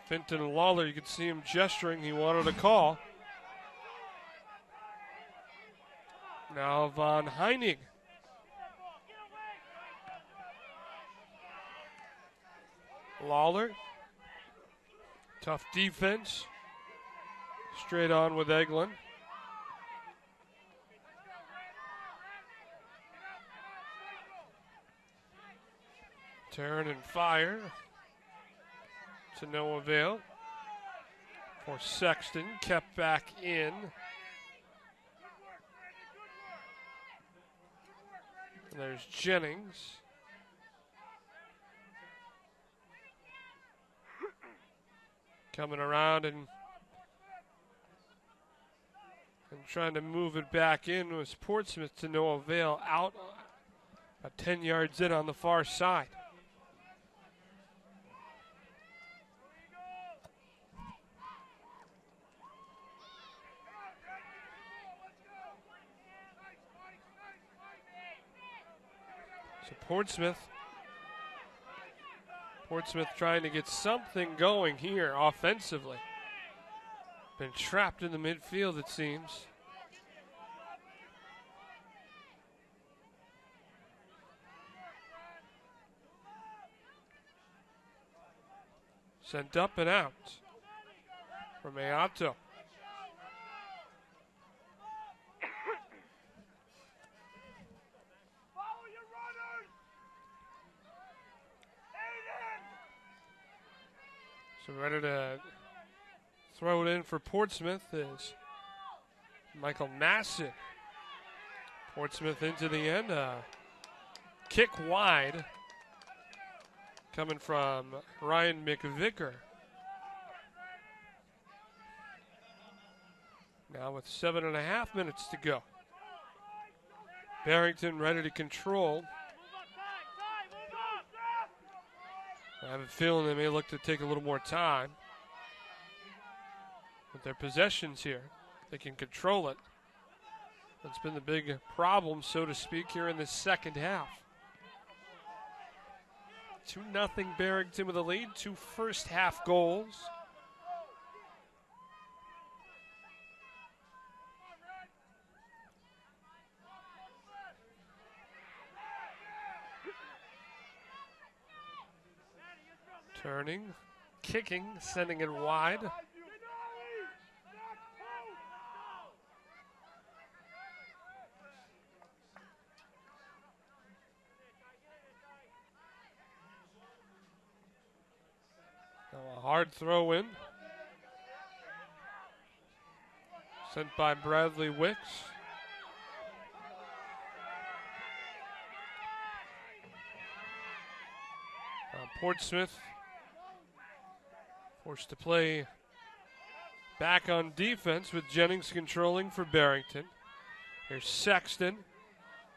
Finton Lawler, you could see him gesturing. He wanted a call. Now Von Heining. Lawler. Tough defense. Straight on with Eglin. Turn and fire. To no avail. For Sexton, kept back in. And there's Jennings. Coming around and trying to move it back in was Portsmouth to no avail. Out 10 yards in on the far side. So Portsmouth trying to get something going here offensively. Been trapped in the midfield, it seems. Sent up and out for Miato. So ready to throw it in for Portsmouth is Michael Masson. Portsmouth into the end. Kick wide. Coming from Ryan McVicker. Now with 7.5 minutes to go. Barrington ready to control. I have a feeling they may look to take a little more time with their possessions here. They can control it. That's been the big problem, so to speak, here in the second half. 2-0 Barrington with a lead, 2 first half goals. Turning, kicking, sending it wide. Now a hard throw in. Sent by Bradley Wicks. Portsmouth forced to play back on defense with Jennings controlling for Barrington. Here's Sexton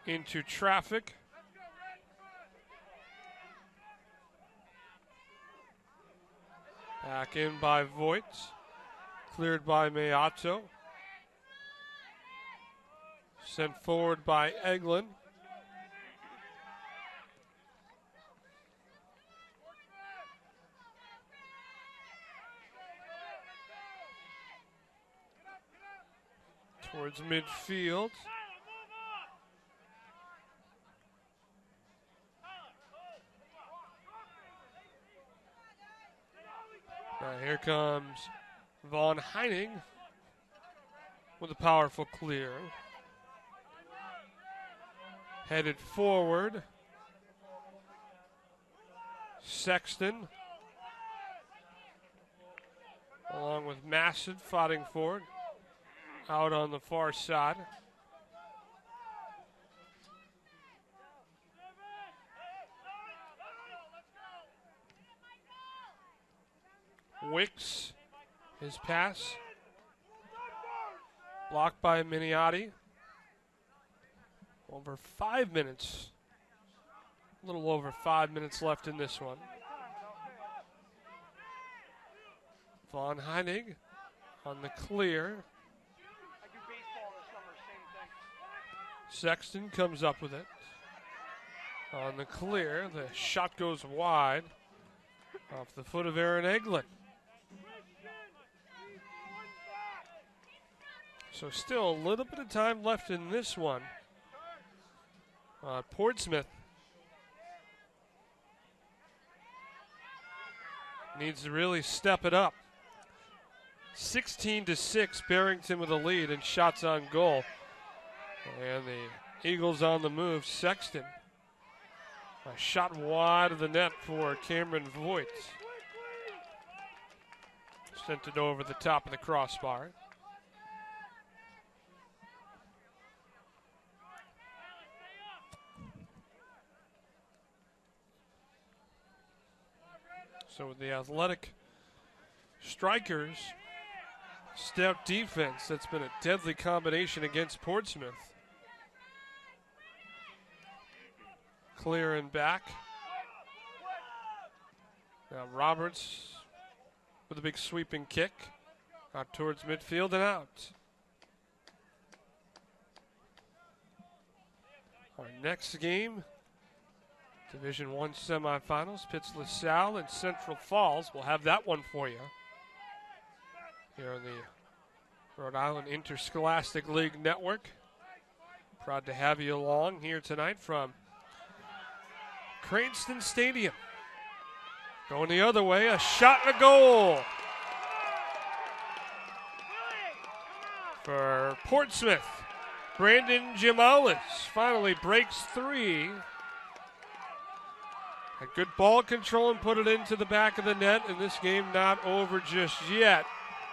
into traffic. Back in by Voigt. Cleared by Miato. Sent forward by Eglin. Towards midfield. Now here comes Von Heining with a powerful clear. Headed forward. Sexton. Along with Masson fighting forward. Out on the far side. Wicks, his pass. Blocked by Miniotti. Over 5 minutes. A little over 5 minutes left in this one. Von Heinig on the clear. Sexton comes up with it. On the clear, the shot goes wide off the foot of Aaron Eglin. So still a little bit of time left in this one. Portsmouth needs to really step it up. 16-6, Barrington with a lead and shots on goal. And the Eagles on the move. Sexton. A shot wide of the net for Cameron Voigt. Sent it over the top of the crossbar. So with the athletic strikers, stout defense, that's been a deadly combination against Portsmouth. Clear and back. Now Roberts with a big sweeping kick. Out towards midfield and out. Our next game, Division I semifinals, Pitts LaSalle and Central Falls. We'll have that one for you here on the Rhode Island Interscholastic League Network. Proud to have you along here tonight from Cranston Stadium. Going the other way, a shot and a goal for Portsmouth. Brandon Jamalis finally breaks three. A good ball control and put it into the back of the net, and this game not over just yet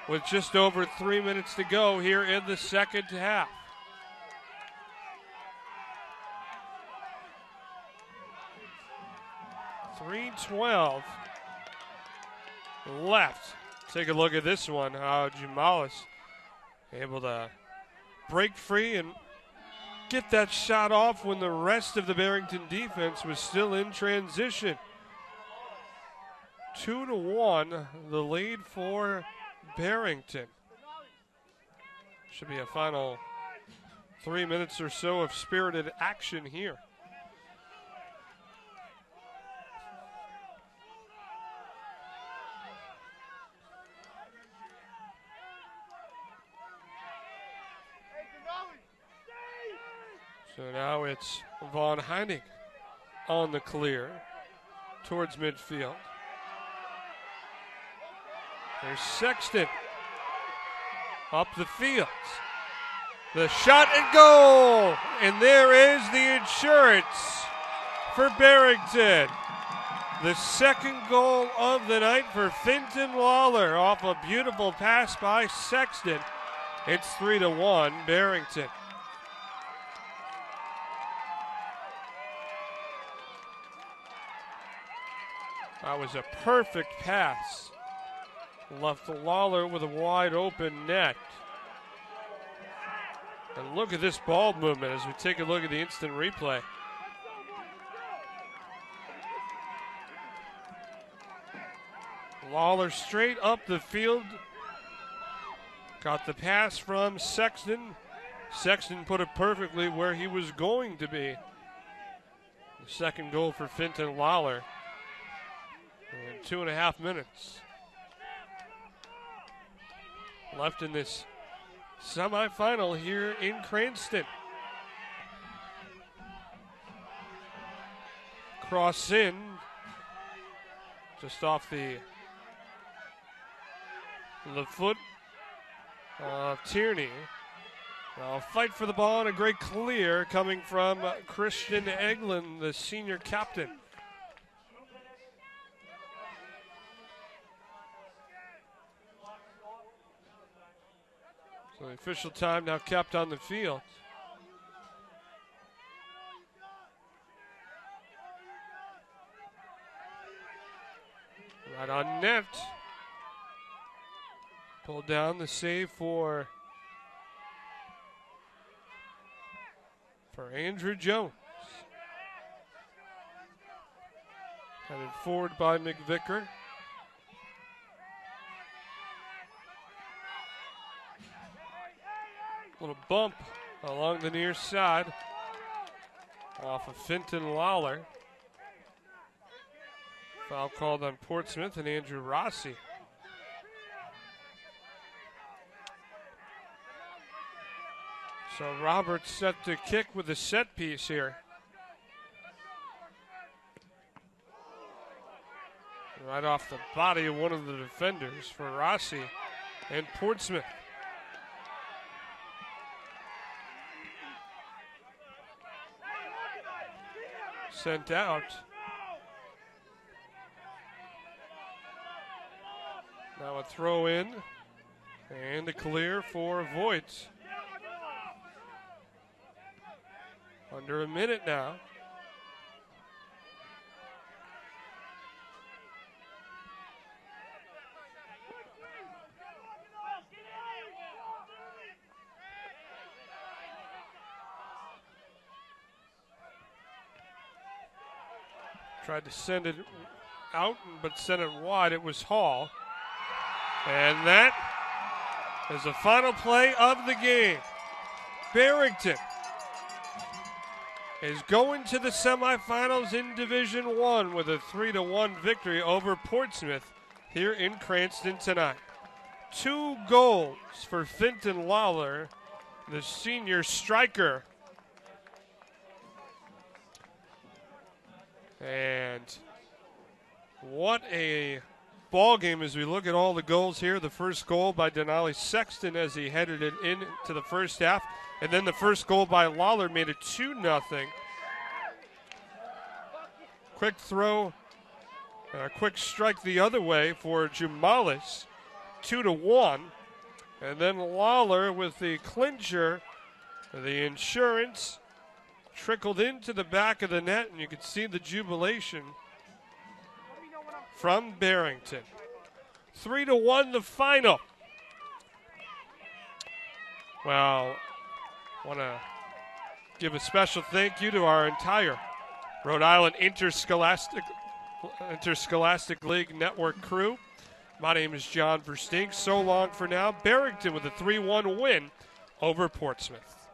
with just over 3 minutes to go here in the second half. .312 left. Take a look at this one, how Jamalis able to break free and get that shot off when the rest of the Barrington defense was still in transition. 2-1, the lead for Barrington. Should be a final 3 minutes or so of spirited action here. So now it's Von Heinig on the clear towards midfield. There's Sexton up the field. The shot and goal! And there is the insurance for Barrington. The second goal of the night for Finton Lawler off a beautiful pass by Sexton. It's 3-1 Barrington. That was a perfect pass. Left Lawler with a wide open net. And look at this ball movement as we take a look at the instant replay. Lawler straight up the field. Got the pass from Sexton. Sexton put it perfectly where he was going to be. The second goal for Finton Lawler. And 2.5 minutes left in this semifinal here in Cranston. Cross in just off the foot of Tierney. Now fight for the ball and a great clear coming from Christian Eglin, the senior captain. So the official time now kept on the field. Right on net. Pulled down the save for Andrew Jones. Headed forward by McVicker. Little bump along the near side off of Finton Lawler. Foul called on Portsmouth and Andrew Rossi. So Roberts set to kick with a set piece here. Right off the body of one of the defenders for Rossi and Portsmouth. Sent out. Now a throw in and a clear for Voigt. Under a minute now. Tried to send it out, but sent it wide. It was Hall. And that is the final play of the game. Barrington is going to the semifinals in Division I with a 3-1 victory over Portsmouth here in Cranston tonight. 2 goals for Finton Lawler, the senior striker. And what a ball game as we look at all the goals here. The first goal by Denali Sexton as he headed it into the first half. And then the first goal by Lawler made it 2-0. Quick throw, quick strike the other way for Jumalis, 2-1. And then Lawler with the clincher, the insurance, trickled into the back of the net, and you can see the jubilation from Barrington. 3-1 the final. Well, I want to give a special thank you to our entire Rhode Island Interscholastic League Network crew. My name is John Versteeg. So long for now. Barrington with a 3-1 win over Portsmouth.